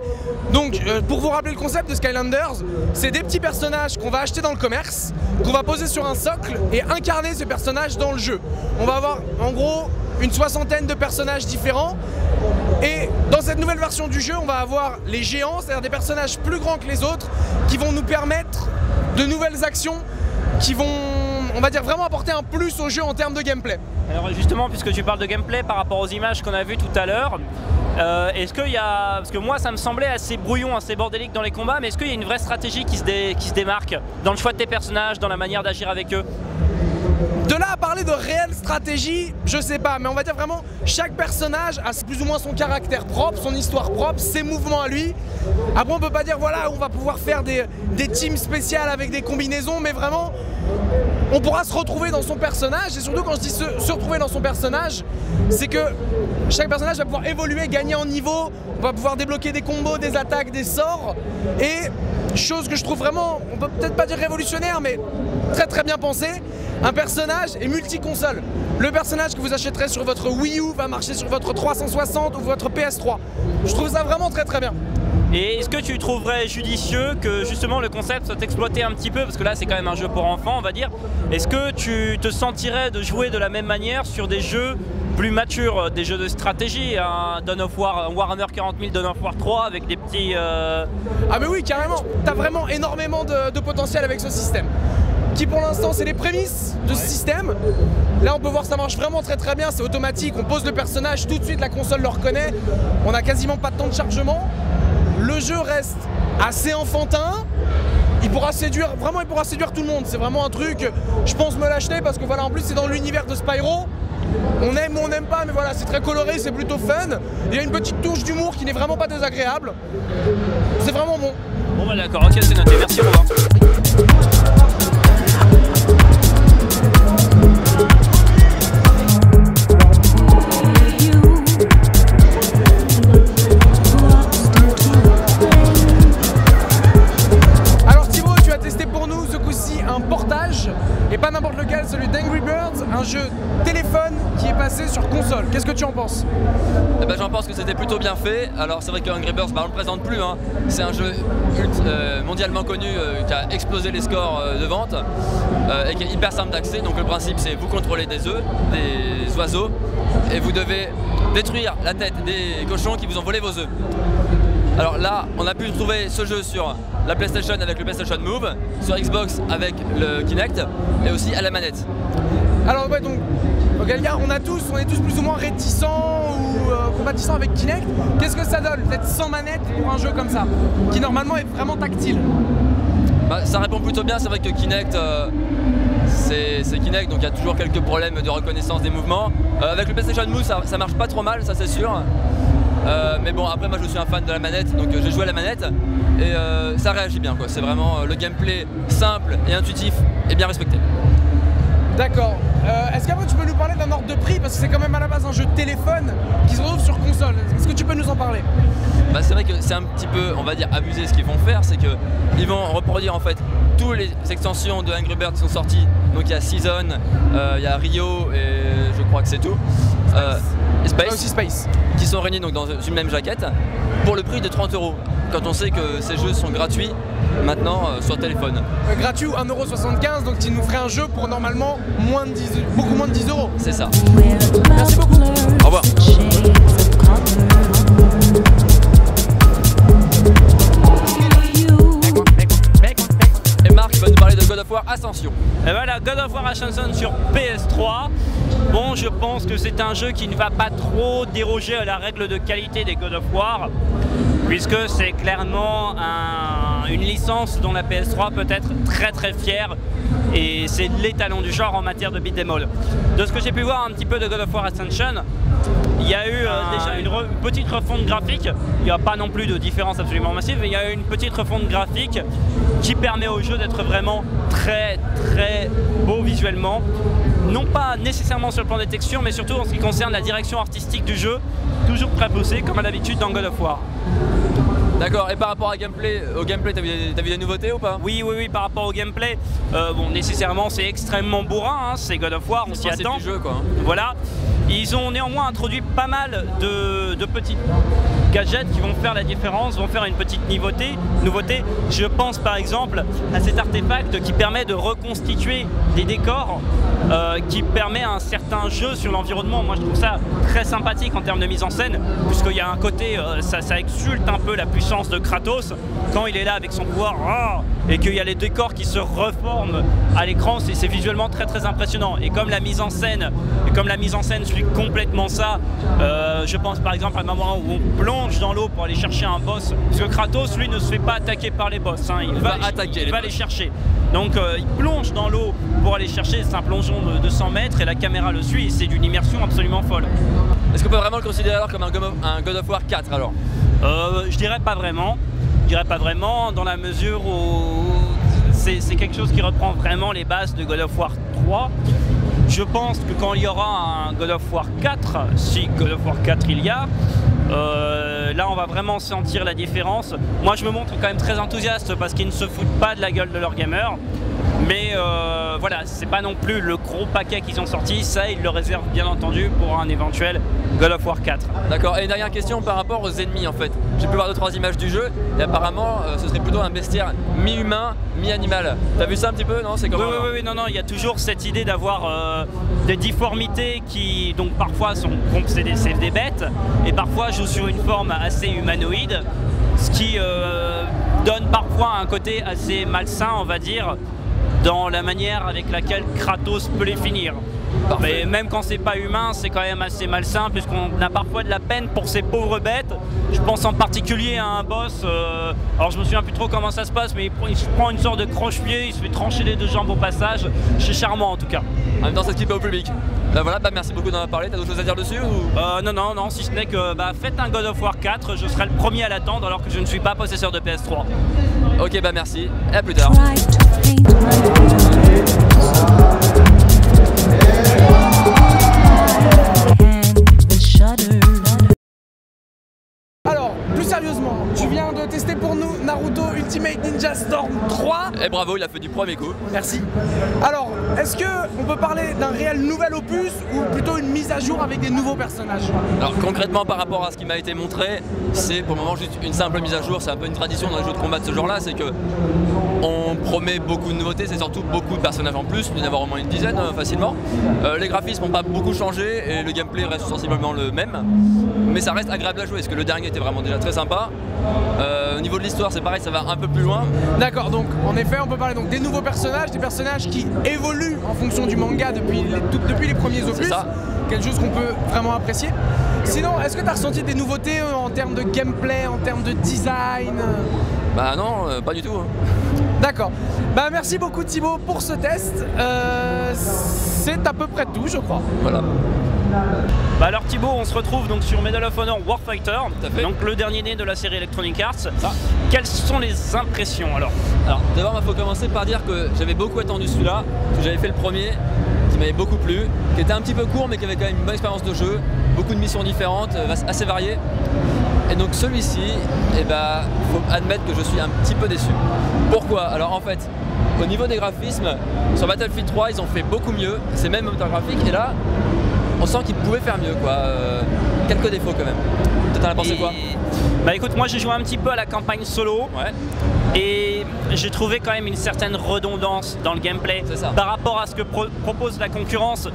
Donc pour vous rappeler le concept de Skylanders, c'est des petits personnages qu'on va acheter dans le commerce, qu'on va poser sur un socle et incarner ce personnage dans le jeu. On va avoir en gros une 60aine de personnages différents. Et dans cette nouvelle version du jeu, on va avoir les géants, c'est-à-dire des personnages plus grands que les autres, qui vont nous permettre de nouvelles actions, qui vont, on va dire, vraiment apporter un plus au jeu en termes de gameplay. Alors justement, puisque tu parles de gameplay par rapport aux images qu'on a vues tout à l'heure, est-ce qu'il y a, parce que moi ça me semblait assez brouillon, assez bordélique dans les combats, mais est-ce qu'il y a une vraie stratégie qui se démarque dans le choix de tes personnages, dans la manière d'agir avec eux? De là à parler de réelle stratégie, je sais pas, mais on va dire vraiment chaque personnage a plus ou moins son caractère propre, son histoire propre, ses mouvements à lui. Après on peut pas dire voilà, on va pouvoir faire des teams spéciales avec des combinaisons, mais vraiment on pourra se retrouver dans son personnage. Et surtout quand je dis se retrouver dans son personnage, c'est que chaque personnage va pouvoir évoluer, gagner en niveau, on va pouvoir débloquer des combos, des attaques, des sorts. Et chose que je trouve vraiment, on peut peut-être pas dire révolutionnaire, mais très bien pensé, un personnage est multi-console. Le personnage que vous achèterez sur votre Wii U va marcher sur votre 360 ou votre PS3. Je trouve ça vraiment très bien. Et est-ce que tu trouverais judicieux que justement le concept soit exploité un petit peu, parce que là c'est quand même un jeu pour enfants on va dire, est-ce que tu te sentirais de jouer de la même manière sur des jeux plus matures, des jeux de stratégie, un Dawn of War, un Warhammer 40 000 Dawn of War 3 avec des petits... Ah mais oui carrément, t'as vraiment énormément de potentiel avec ce système. Qui pour l'instant c'est les prémices de ce système. Là on peut voir que ça marche vraiment très bien, c'est automatique, on pose le personnage, tout de suite la console le reconnaît, on a quasiment pas de temps de chargement. Le jeu reste assez enfantin, il pourra séduire tout le monde, c'est vraiment un truc, je pense me l'acheter parce que voilà en plus c'est dans l'univers de Spyro. On aime ou on n'aime pas mais voilà c'est très coloré, c'est plutôt fun. Il y a une petite touche d'humour qui n'est vraiment pas désagréable. C'est vraiment bon. Bon bah d'accord, ok c'est noté, merci Robin. Et pas n'importe lequel, celui d'Angry Birds, un jeu téléphone qui est passé bien fait. Alors c'est vrai que Angry Birds, on ne le présente plus, hein. C'est un jeu mondialement connu qui a explosé les scores de vente et qui est hyper simple d'accès. Donc le principe c'est vous contrôlez des œufs, des oiseaux, et vous devez détruire la tête des cochons qui vous ont volé vos œufs. Alors là, on a pu trouver ce jeu sur la PlayStation avec le PlayStation Move, sur Xbox avec le Kinect et aussi à la manette. Alors ouais, donc Galgar, on est tous plus ou moins réticents ou compatissants avec Kinect. Qu'est-ce que ça donne d'être sans manette pour un jeu comme ça, qui normalement est vraiment tactile? Bah, ça répond plutôt bien, c'est vrai que Kinect, c'est Kinect, donc il y a toujours quelques problèmes de reconnaissance des mouvements. Avec le PlayStation Move, ça marche pas trop mal, ça c'est sûr. Mais bon, après moi je suis un fan de la manette, donc j'ai joué à la manette et ça réagit bien, quoi. C'est vraiment le gameplay simple et intuitif et bien respecté. D'accord. Est-ce qu'après tu peux nous parler d'un ordre de prix, parce que c'est quand même à la base un jeu de téléphone qui se retrouve sur console. Est-ce que tu peux nous en parler? Bah, c'est vrai que c'est un petit peu, on va dire, abusé ce qu'ils vont faire, c'est qu'ils vont reproduire en fait toutes les extensions de Angry Birds qui sont sorties. Donc il y a Season, il y a Rio et je crois que c'est tout. Space, aussi Space, qui sont réunis donc dans une même jaquette pour le prix de 30 €. Quand on sait que ces jeux sont gratuits maintenant sur téléphone. Gratuit ou 1,75 €, donc tu nous ferais un jeu pour normalement beaucoup moins de 10 €. C'est ça. Merci beaucoup. Au revoir. Et Marc va nous parler de God of War Ascension. Et voilà, God of War Ascension sur PS3. Bon, je pense que c'est un jeu qui ne va pas trop déroger à la règle de qualité des God of War, puisque c'est clairement une licence dont la PS3 peut être très très fière, et c'est l'étalon du genre en matière de beat'em all. De ce que j'ai pu voir un petit peu de God of War Ascension, il y a eu déjà une petite refonte graphique. Il n'y a pas non plus de différence absolument massive, mais il y a eu une petite refonte graphique qui permet au jeu d'être vraiment très très beau visuellement. Non pas nécessairement sur le plan des textures, mais surtout en ce qui concerne la direction artistique du jeu, toujours très poussée comme à l'habitude dans God of War. D'accord, et par rapport au gameplay, t'as vu des nouveautés ou pas? Oui, par rapport au gameplay, bon, nécessairement c'est extrêmement bourrin, hein, c'est God of War, on s'y attend. Du jeu, quoi, hein. Voilà. Ils ont néanmoins introduit pas mal de petits gadgets qui vont faire la différence, vont faire une petite nouveauté. Je pense par exemple à cet artefact qui permet de reconstituer des décors, qui permet un certain jeu sur l'environnement. Moi je trouve ça très sympathique en termes de mise en scène, puisqu'il y a un côté, ça exulte un peu la puissance de Kratos quand il est là avec son pouvoir, et qu'il y a les décors qui se reforment à l'écran. C'est visuellement très très impressionnant. Et comme la mise en scène suit complètement ça, je pense par exemple à un moment où on plonge dans l'eau pour aller chercher un boss, parce que Kratos lui ne se fait pas attaquer par les boss, hein. il va les chercher. Donc il plonge dans l'eau pour aller chercher, c'est un plongeon de 100 mètres et la caméra le suit, et c'est d'une immersion absolument folle. Est-ce qu'on peut vraiment le considérer alors comme un God of War 4 alors? Je dirais pas vraiment. Dans la mesure où c'est quelque chose qui reprend vraiment les bases de God of War 3. Je pense que quand il y aura un God of War 4, si God of War 4 il y a, là on va vraiment sentir la différence. Moi je me montre quand même très enthousiaste parce qu'ils ne se foutent pas de la gueule de leurs gamers. Mais voilà, c'est pas non plus le gros paquet qu'ils ont sorti, ça ils le réservent bien entendu pour un éventuel God of War 4. D'accord, et une dernière question par rapport aux ennemis en fait. J'ai pu voir 2-3 images du jeu et apparemment ce serait plutôt un bestiaire mi-humain, mi-animal. T'as vu ça un petit peu, non? C'est comment? Oui, non, il y a toujours cette idée d'avoir des difformités qui donc parfois c'est des bêtes et parfois jouent sur une forme assez humanoïde, ce qui donne parfois un côté assez malsain, on va dire, dans la manière avec laquelle Kratos peut les finir. Mais même quand c'est pas humain, c'est quand même assez malsain, puisqu'on a parfois de la peine pour ces pauvres bêtes. Je pense en particulier à un boss, alors je me souviens plus trop comment ça se passe, mais il se prend une sorte de croche-pied, il se fait trancher les 2 jambes au passage. C'est charmant en tout cas. En même temps, ça se plaît au public. Voilà, merci beaucoup d'en avoir parlé. T'as d'autres choses à dire dessus ou... Non, si ce n'est que faites un God of War 4, je serai le premier à l'attendre alors que je ne suis pas possesseur de PS3. Ok, merci, et à plus tard. Alors, plus sérieusement, tu viens de testé pour nous Naruto Ultimate Ninja Storm 3. Et bravo, il a fait du premier coup. Merci. Alors, est-ce qu'on peut parler d'un réel nouvel opus ou plutôt une mise à jour avec des nouveaux personnages? Alors concrètement par rapport à ce qui m'a été montré, c'est pour le moment juste une simple mise à jour. C'est un peu une tradition dans les jeux de combat de ce genre-là, c'est que on promet beaucoup de nouveautés, c'est surtout beaucoup de personnages en plus, il doit y en avoir au moins une dizaine facilement. Les graphismes n'ont pas beaucoup changé et le gameplay reste sensiblement le même, mais ça reste agréable à jouer parce que le dernier était vraiment déjà très sympa. Au niveau de l'histoire c'est pareil, ça va un peu plus loin. D'accord, donc en effet on peut parler donc des nouveaux personnages, des personnages qui évoluent en fonction du manga depuis les premiers opus. C'est ça. Quelque chose qu'on peut vraiment apprécier. Sinon, est-ce que tu as ressenti des nouveautés en termes de gameplay, en termes de design? Bah non, pas du tout. D'accord. Bah merci beaucoup Thibaut pour ce test. C'est à peu près tout je crois. Voilà. Bah alors Thibaut, on se retrouve donc sur Medal of Honor Warfighter, donc le dernier né de la série Electronic Arts. Quelles sont les impressions alors? Alors d'abord il faut commencer par dire que j'avais beaucoup attendu celui-là, que j'avais fait le premier, qui m'avait beaucoup plu, qui était un petit peu court mais qui avait quand même une bonne expérience de jeu, beaucoup de missions différentes, assez variées. Et donc celui-ci, eh ben, faut admettre que je suis un petit peu déçu. Pourquoi? Alors en fait, au niveau des graphismes, sur Battlefield 3 ils ont fait beaucoup mieux, c'est même moteur graphique, et là on sent qu'ils pouvaient faire mieux quoi. Quelques défauts quand même. Toi t'en as pensé quoi? Bah écoute, moi j'ai joué un petit peu à la campagne solo. Ouais. Et j'ai trouvé quand même une certaine redondance dans le gameplay par rapport à ce que propose la concurrence.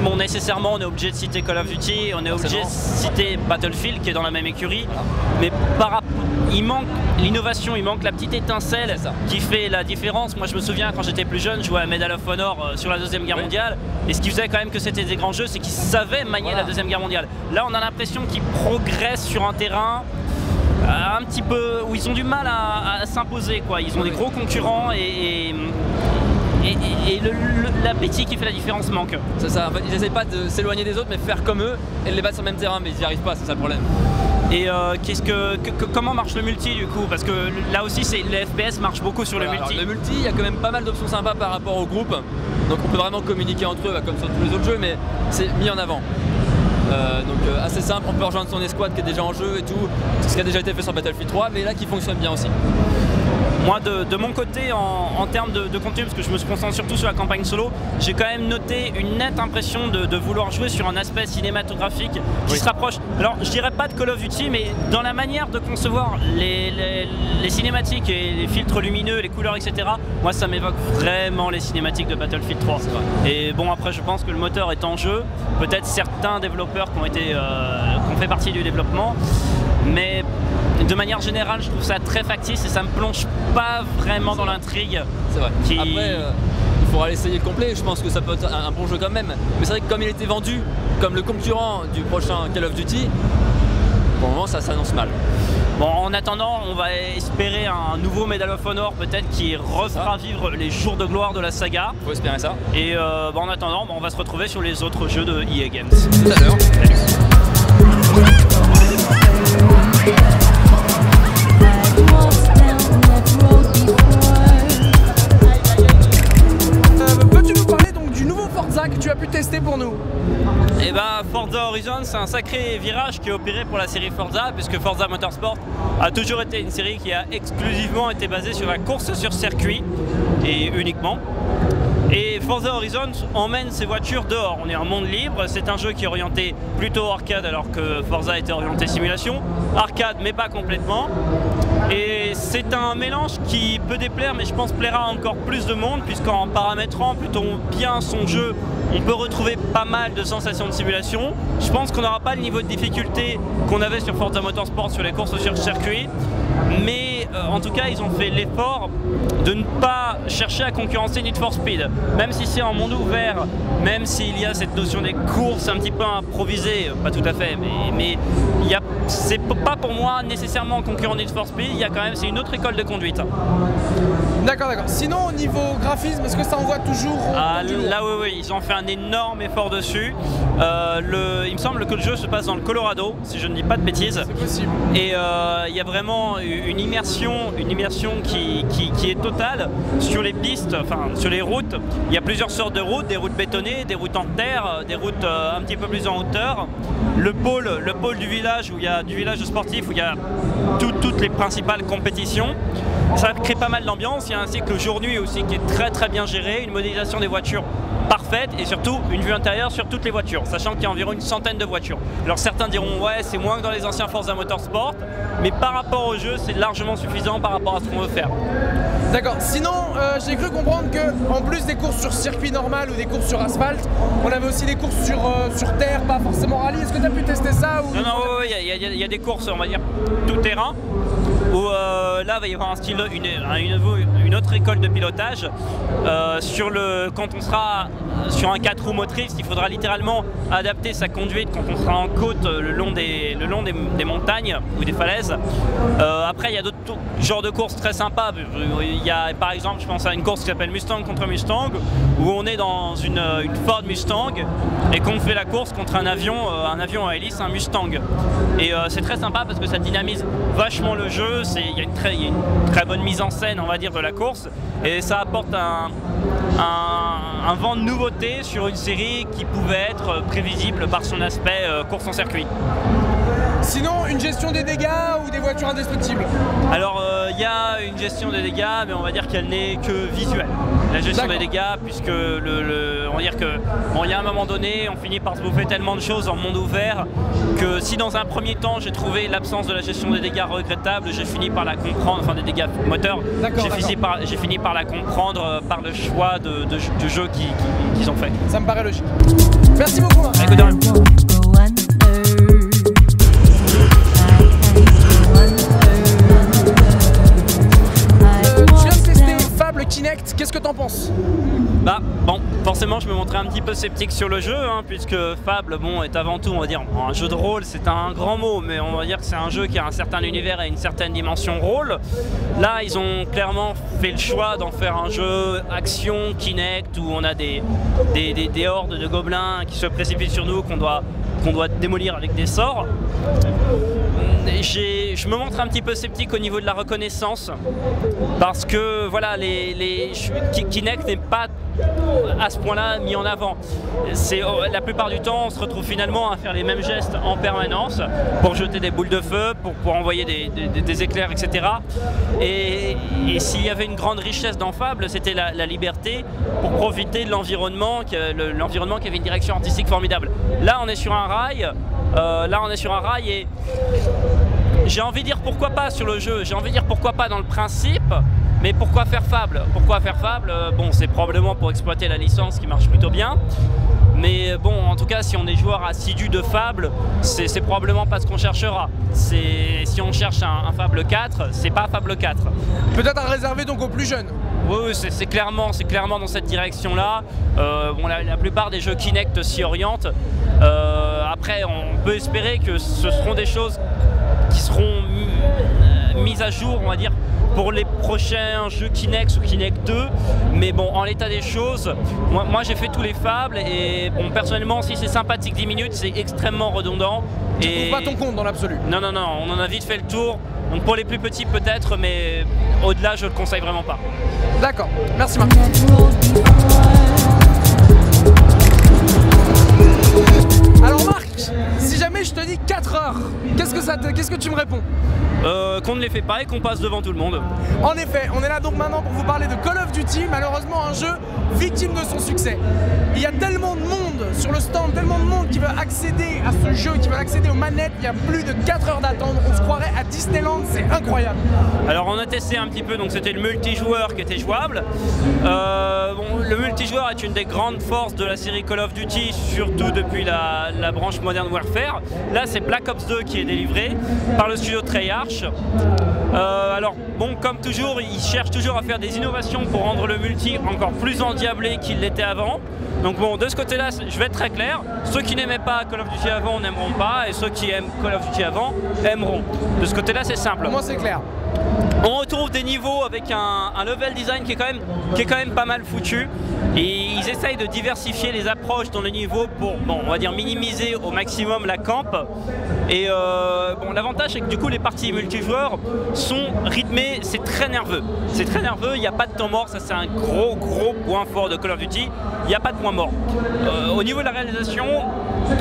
Bon, nécessairement on est obligé de citer Call of Duty, on est obligé de citer Battlefield qui est dans la même écurie, mais il manque l'innovation, il manque la petite étincelle qui fait la différence. Moi je me souviens quand j'étais plus jeune, je jouais à Medal of Honor sur la Deuxième Guerre mondiale, et ce qui faisait quand même que c'était des grands jeux, c'est qu'ils savaient manier la Deuxième Guerre mondiale. Là on a l'impression qu'ils progressent sur un terrain un petit peu où ils ont du mal à s'imposer quoi. Ils ont des gros concurrents et l'appétit qui fait la différence manque. C'est ça, en fait, ils n'essayent pas de s'éloigner des autres mais faire comme eux et de les battre sur le même terrain, mais ils n'y arrivent pas, c'est ça le problème. Et comment marche le multi du coup? Parce que là aussi les FPS marchent beaucoup sur le multi. Alors, le multi, il y a quand même pas mal d'options sympas par rapport au groupe, donc on peut vraiment communiquer entre eux comme sur tous les autres jeux, mais c'est mis en avant. Donc assez simple, on peut rejoindre son escouade qui est déjà en jeu et tout, ce qui a déjà été fait sur Battlefield 3, mais là qui fonctionne bien aussi. Moi de mon côté en termes de contenu, parce que je me concentre surtout sur la campagne solo, j'ai quand même noté une nette impression de vouloir jouer sur un aspect cinématographique qui se rapproche, alors je dirais pas de Call of Duty, mais dans la manière de concevoir les cinématiques et les filtres lumineux, les couleurs etc. Moi ça m'évoque vraiment les cinématiques de Battlefield 3. Et bon après je pense que le moteur est en jeu, peut-être certains développeurs qui ont fait partie du développement, mais de manière générale je trouve ça très factice et ça me plonge pas vraiment dans l'intrigue. C'est vrai. Après il faudra l'essayer complet, je pense que ça peut être un bon jeu quand même, mais c'est vrai que comme il était vendu comme le concurrent du prochain Call of Duty, pour le moment ça s'annonce mal. Bon, en attendant, on va espérer un nouveau Medal of Honor peut-être qui refera vivre les jours de gloire de la saga. Faut espérer ça. Et en attendant, on va se retrouver sur les autres jeux de EA Games. Tout à l'heure. Peux-tu nous parler donc du nouveau Forza que tu as pu tester pour nous? Et bah Forza Horizon, c'est un sacré virage qui est opéré pour la série Forza, puisque Forza Motorsport a toujours été une série qui a exclusivement été basée sur la course sur circuit et uniquement. Et Forza Horizon emmène ses voitures dehors. On est un monde libre, c'est un jeu qui est orienté plutôt arcade alors que Forza était orienté simulation. Arcade mais pas complètement. Et c'est un mélange qui peut déplaire mais je pense plaira encore plus de monde, puisqu'en paramétrant plutôt bien son jeu, on peut retrouver pas mal de sensations de simulation. Je pense qu'on n'aura pas le niveau de difficulté qu'on avait sur Forza Motorsport sur les courses sur circuit. Mais en tout cas ils ont fait l'effort de ne pas chercher à concurrencer Need for Speed, même si c'est en monde ouvert, même s'il y a cette notion des courses un petit peu improvisées, pas tout à fait, mais c'est pas pour moi nécessairement concurrent Need for Speed, il y a quand même, c'est une autre école de conduite. D'accord, d'accord. Sinon au niveau graphisme, est-ce que ça envoie toujours là oui, ils ont fait un énorme effort dessus. Il me semble que le jeu se passe dans le Colorado, si je ne dis pas de bêtises. C'est possible. Et il y a vraiment une immersion immersion qui est totale sur les pistes, enfin sur les routes. Il y a plusieurs sortes de routes, des routes bétonnées, des routes en terre, des routes un petit peu plus en hauteur. Le pôle du village du village sportif où il y a toutes les principales compétitions. Ça crée pas mal d'ambiance. Il y a un cycle jour-nuit aussi qui est très très bien géré, une modélisation des voitures parfaite et surtout une vue intérieure sur toutes les voitures, sachant qu'il y a environ une centaine de voitures. Alors certains diront ouais c'est moins que dans les anciens Forza Motorsport, mais par rapport au jeu c'est largement suffisant par rapport à ce qu'on veut faire. D'accord, sinon j'ai cru comprendre qu'en plus des courses sur circuit normal ou des courses sur asphalte, on avait aussi des courses sur terre, pas forcément rallye. Est-ce que tu as pu tester ça ou... Non, il y a des courses, on va dire, tout terrain, où là il va y avoir un style, une autre école de pilotage. Quand on sera sur un 4 roues motrices, il faudra littéralement adapter sa conduite quand on sera en côte le long des montagnes ou des falaises. Après il y a d'autres genres de courses très sympas. Il y a par exemple, je pense à une course qui s'appelle Mustang contre Mustang, où on est dans une Ford Mustang et qu'on fait la course contre un avion à hélice, un Mustang. Et c'est très sympa parce que ça dynamise vachement le jeu. Il y a une très bonne mise en scène, on va dire, de la course, et ça apporte un vent de nouveauté sur une série qui pouvait être prévisible par son aspect course en circuit. Sinon, une gestion des dégâts ou des voitures indestructibles? Alors, il y a une gestion des dégâts, mais on va dire qu'elle n'est que visuelle. La gestion des dégâts, puisque on va dire que il y a un moment donné, on finit par se bouffer tellement de choses en monde ouvert que si dans un premier temps j'ai trouvé l'absence de la gestion des dégâts regrettable, j'ai fini par la comprendre, enfin des dégâts moteurs, j'ai fini par la comprendre par le choix de jeu qu'ils ont fait. Ça me paraît logique. Merci beaucoup. Marc. Écoute, tu viens de tester Fable Kinect, qu'est-ce que t'en penses? Bah bon, forcément je me montrais un petit peu sceptique sur le jeu, puisque Fable est avant tout, on va dire, un jeu de rôle, c'est un grand mot, mais on va dire que c'est un jeu qui a un certain univers et une certaine dimension rôle. Là ils ont clairement fait le choix d'en faire un jeu action Kinect, où on a des hordes de gobelins qui se précipitent sur nous, qu'on doit démolir avec des sorts. Je me montre un petit peu sceptique au niveau de la reconnaissance, parce que voilà, Kinect n'est pas à ce point-là mis en avant. La plupart du temps on se retrouve finalement à faire les mêmes gestes en permanence pour jeter des boules de feu, pour envoyer des éclairs, etc. Et s'il y avait une grande richesse dans Fable, c'était la liberté pour profiter de l'environnement qui avait une direction artistique formidable. Là on est sur un rail, et j'ai envie de dire pourquoi pas sur le jeu, j'ai envie de dire pourquoi pas dans le principe, mais pourquoi faire Fable? Pourquoi faire Fable? Bon, c'est probablement pour exploiter la licence qui marche plutôt bien, mais bon, en tout cas, si on est joueur assidu de Fable, c'est probablement pas ce qu'on cherchera. Si on cherche un Fable 4, c'est pas Fable 4. Peut-être à réserver donc aux plus jeunes. Oui, c'est clairement dans cette direction-là. La plupart des jeux Kinect s'y orientent. Après, on peut espérer que ce seront des choses qui seront mises à jour, on va dire, pour les prochains jeux Kinect ou Kinect 2. Mais bon, en l'état des choses, moi j'ai fait tous les Fables, et bon, personnellement, si c'est sympathique 10 minutes, c'est extrêmement redondant. Tu trouves pas ton compte dans l'absolu? Non, on en a vite fait le tour. Donc pour les plus petits peut-être, mais au-delà je le conseille vraiment pas. D'accord, merci Marc. Alors Marc, si jamais je te dis 4 heures, qu'est-ce que tu me réponds? Qu'on ne les fait pas et qu'on passe devant tout le monde. En effet, on est là donc maintenant pour vous parler de Call of Duty, malheureusement un jeu victime de son succès. Il y a tellement de monde sur le stand, tellement de monde qui veut accéder à ce jeu, qui veut accéder aux manettes, il y a plus de 4 heures d'attente, on se croirait à Disneyland, c'est incroyable. Alors on a testé un petit peu, donc c'était le multijoueur qui était jouable. Le multijoueur est une des grandes forces de la série Call of Duty, surtout depuis la branche Modern Warfare. Là c'est Black Ops 2 qui est délivré par le studio Treyarch. Alors bon, comme toujours, ils cherchent toujours à faire des innovations pour rendre le multi encore plus endiablé qu'il l'était avant. Donc bon, de ce côté-là, je vais être très clair. Ceux qui n'aimaient pas Call of Duty avant n'aimeront pas, et ceux qui aiment Call of Duty avant aimeront. De ce côté-là, c'est simple. Pour moi, c'est clair. On retrouve des niveaux avec un level design qui est quand même pas mal foutu. Et ils essayent de diversifier les approches dans le niveau pour, bon, on va dire, minimiser au maximum la camp. Et bon, l'avantage c'est que du coup les parties multijoueurs sont rythmées, c'est très nerveux. C'est très nerveux, il n'y a pas de temps mort, ça c'est un gros point fort de Call of Duty. Il n'y a pas de point mort. Au niveau de la réalisation,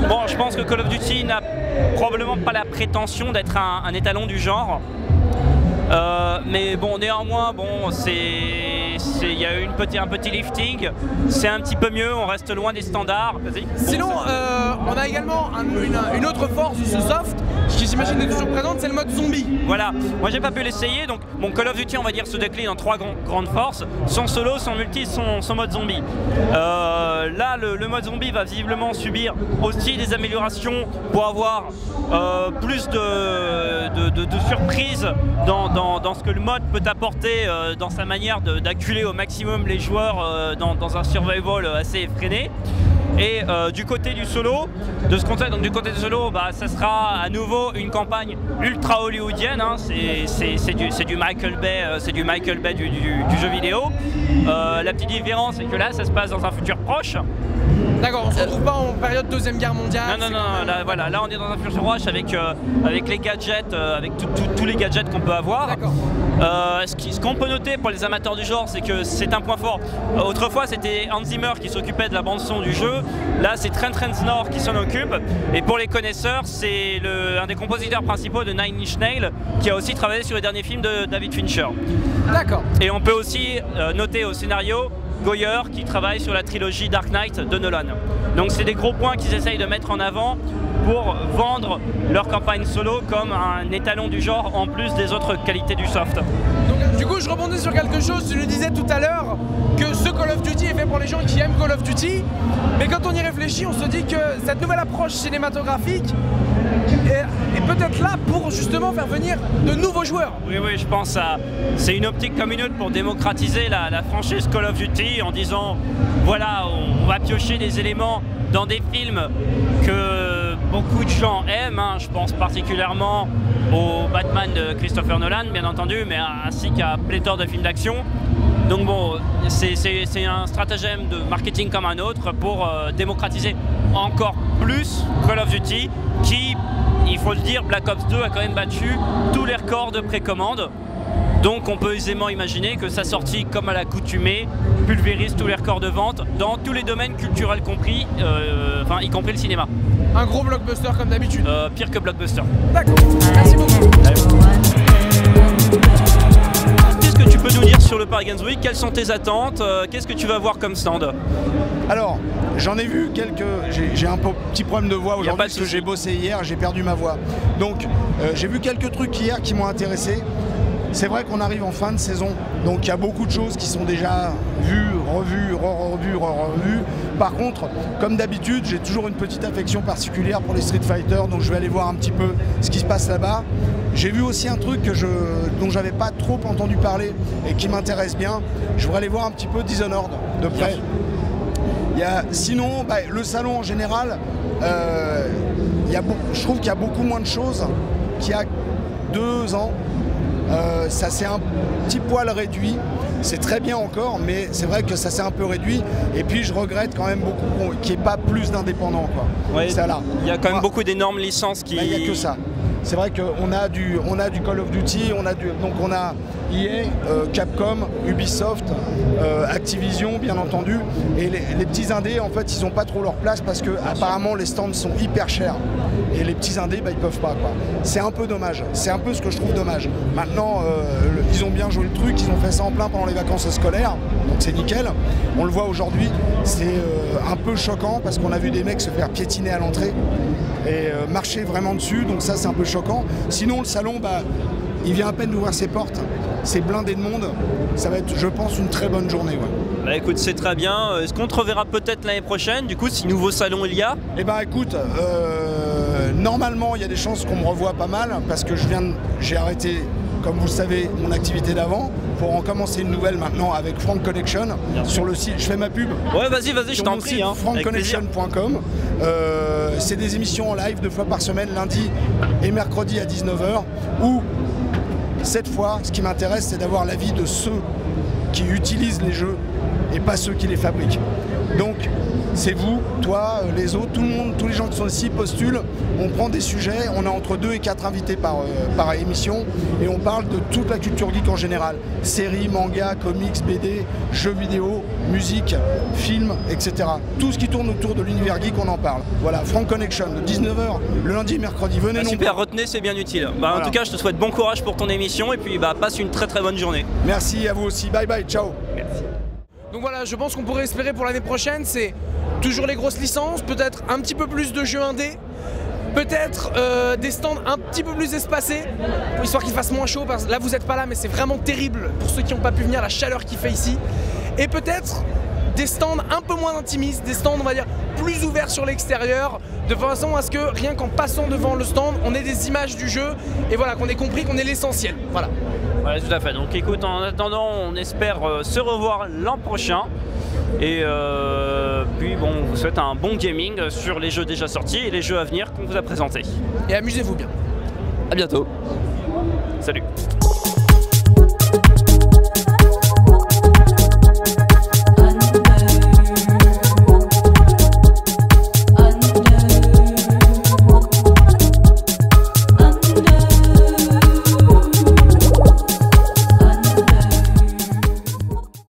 bon, je pense que Call of Duty n'a probablement pas la prétention d'être un étalon du genre. Mais bon, néanmoins, bon, il y a eu un petit lifting, c'est un petit peu mieux, on reste loin des standards. Sinon, on a également une autre force de ce soft qui j'imagine est toujours présente, c'est le mode zombie. Voilà, moi j'ai pas pu l'essayer, donc mon Call of Duty on va dire se décline en 3 grandes forces, son solo, son multi, son mode zombie. Là le mode zombie va visiblement subir aussi des améliorations pour avoir plus de surprises dans ce que le mode peut apporter dans sa manière d'acculer au maximum les joueurs dans un survival assez effréné. Et du côté du solo, de ce côté, donc du côté du solo, bah, ça sera à nouveau une campagne ultra hollywoodienne. Hein, c'est du Michael Bay, du jeu vidéo. La petite différence, c'est que là, ça se passe dans un futur proche. D'accord, on se retrouve pas en période Deuxième Guerre mondiale. Non, là, voilà, là on est dans un futur proche avec les gadgets, avec tous les gadgets qu'on peut avoir. D'accord. Ce qu'on peut noter pour les amateurs du genre, c'est que c'est un point fort. Autrefois, c'était Hans Zimmer qui s'occupait de la bande-son du jeu. Là, c'est Trent Reznor qui s'en occupe. Et pour les connaisseurs, c'est un des compositeurs principaux de Nine Inch Nails qui a aussi travaillé sur les derniers films de David Fincher. D'accord. Et on peut aussi noter au scénario Goyer qui travaille sur la trilogie Dark Knight de Nolan. Donc c'est des gros points qu'ils essayent de mettre en avant pour vendre leur campagne solo comme un étalon du genre en plus des autres qualités du soft. Donc, du coup, je rebondis sur quelque chose, tu le disais tout à l'heure que ce Call of Duty est fait pour les gens qui aiment Call of Duty, mais quand on y réfléchit, on se dit que cette nouvelle approche cinématographique est peut-être là pour justement faire venir de nouveaux joueurs. Oui, je pense à c'est une optique comme une autre pour démocratiser la franchise Call of Duty en disant voilà, on va piocher des éléments dans des films que beaucoup de gens aiment, hein. Je pense particulièrement au Batman de Christopher Nolan, bien entendu, mais ainsi qu'à pléthore de films d'action. Donc bon, c'est un stratagème de marketing comme un autre pour démocratiser encore plus Call of Duty qui, il faut le dire, Black Ops 2 a quand même battu tous les records de précommande. Donc on peut aisément imaginer que sa sortie, comme à l'accoutumée, pulvérise tous les records de vente dans tous les domaines culturels compris, enfin y compris le cinéma. Un gros blockbuster comme d'habitude. Pire que blockbuster. D'accord, merci beaucoup. Qu'est-ce que tu peux nous dire sur le Paris Games Week? Quelles sont tes attentes? Qu'est-ce que tu vas voir comme stand? Alors, j'en ai vu quelques... J'ai un petit problème de voix aujourd'hui parce que j'ai bossé hier, j'ai perdu ma voix. Donc, j'ai vu quelques trucs hier qui m'ont intéressé. C'est vrai qu'on arrive en fin de saison, donc il y a beaucoup de choses qui sont déjà vues, revues. Par contre, comme d'habitude, j'ai toujours une petite affection particulière pour les Street Fighter, donc je vais aller voir un petit peu ce qui se passe là-bas. J'ai vu aussi un truc dont j'avais pas trop entendu parler et qui m'intéresse bien. Je voudrais aller voir un petit peu Dishonored de près. Sinon, le salon en général, je trouve qu'il y a beaucoup moins de choses qu'il y a 2 ans. Ça s'est un petit poil réduit, c'est très bien encore, mais c'est vrai que ça s'est un peu réduit. Et puis je regrette quand même beaucoup qu'il n'y ait pas plus d'indépendants. Ouais, il y a quand même beaucoup d'énormes licences qui... Il n'y a que ça. C'est vrai qu'on a du Call of Duty, donc on a EA, Capcom, Ubisoft, Activision bien entendu, et les petits indés en fait ils n'ont pas trop leur place parce que apparemment les stands sont hyper chers et les petits indés ils peuvent pas quoi. C'est un peu dommage, c'est un peu ce que je trouve dommage. Maintenant ils ont bien joué le truc, ils ont fait ça en plein pendant les vacances scolaires, donc c'est nickel. On le voit aujourd'hui, c'est un peu choquant parce qu'on a vu des mecs se faire piétiner à l'entrée et marcher vraiment dessus, donc ça c'est un peu choquant. Sinon le salon, il vient à peine d'ouvrir ses portes, c'est blindé de monde, ça va être je pense une très bonne journée. Ouais. Bah écoute, c'est très bien, est-ce qu'on te reverra peut-être l'année prochaine, du coup si nouveau salon il y a? Eh ben écoute, normalement il y a des chances qu'on me revoie pas mal, parce que j'ai arrêté, comme vous le savez, mon activité d'avant, pour en commencer une nouvelle maintenant avec Frank Connection sur le site. Je fais ma pub. Ouais, vas-y, je t'en prie. frankconnection.com. C'est des émissions en live 2 fois par semaine, lundi et mercredi à 19h, où Cette fois, ce qui m'intéresse, c'est d'avoir l'avis de ceux qui utilisent les jeux et pas ceux qui les fabriquent. Donc, c'est vous, toi, les autres, tout le monde, tous les gens qui sont ici postulent. On prend des sujets, on a entre 2 et 4 invités par émission et on parle de toute la culture geek en général. Séries, mangas, comics, BD, jeux vidéo, musique, films, etc. Tout ce qui tourne autour de l'univers geek, on en parle. Voilà, Frank Connection, de 19h, le lundi et mercredi. Venez nombreux. Super, retenez, c'est bien utile. Voilà. En tout cas, je te souhaite bon courage pour ton émission et puis passe une très bonne journée. Merci à vous aussi. Bye bye, ciao. Merci. Donc voilà, je pense qu'on pourrait espérer pour l'année prochaine, c'est toujours les grosses licences, peut-être un petit peu plus de jeux indés, peut-être des stands un petit peu plus espacés, histoire qu'il fasse moins chaud, parce que là vous n'êtes pas là, mais c'est vraiment terrible pour ceux qui n'ont pas pu venir, la chaleur qu'il fait ici. Et peut-être des stands un peu moins intimistes, des stands on va dire plus ouverts sur l'extérieur, de façon à ce que rien qu'en passant devant le stand, on ait des images du jeu, et voilà, qu'on ait compris qu'on est l'essentiel. Voilà. Voilà, tout à fait. Donc écoute, en attendant, on espère se revoir l'an prochain. Et puis bon, on vous souhaite un bon gaming sur les jeux déjà sortis et les jeux à venir qu'on vous a présentés. Et amusez-vous bien. À bientôt. Salut.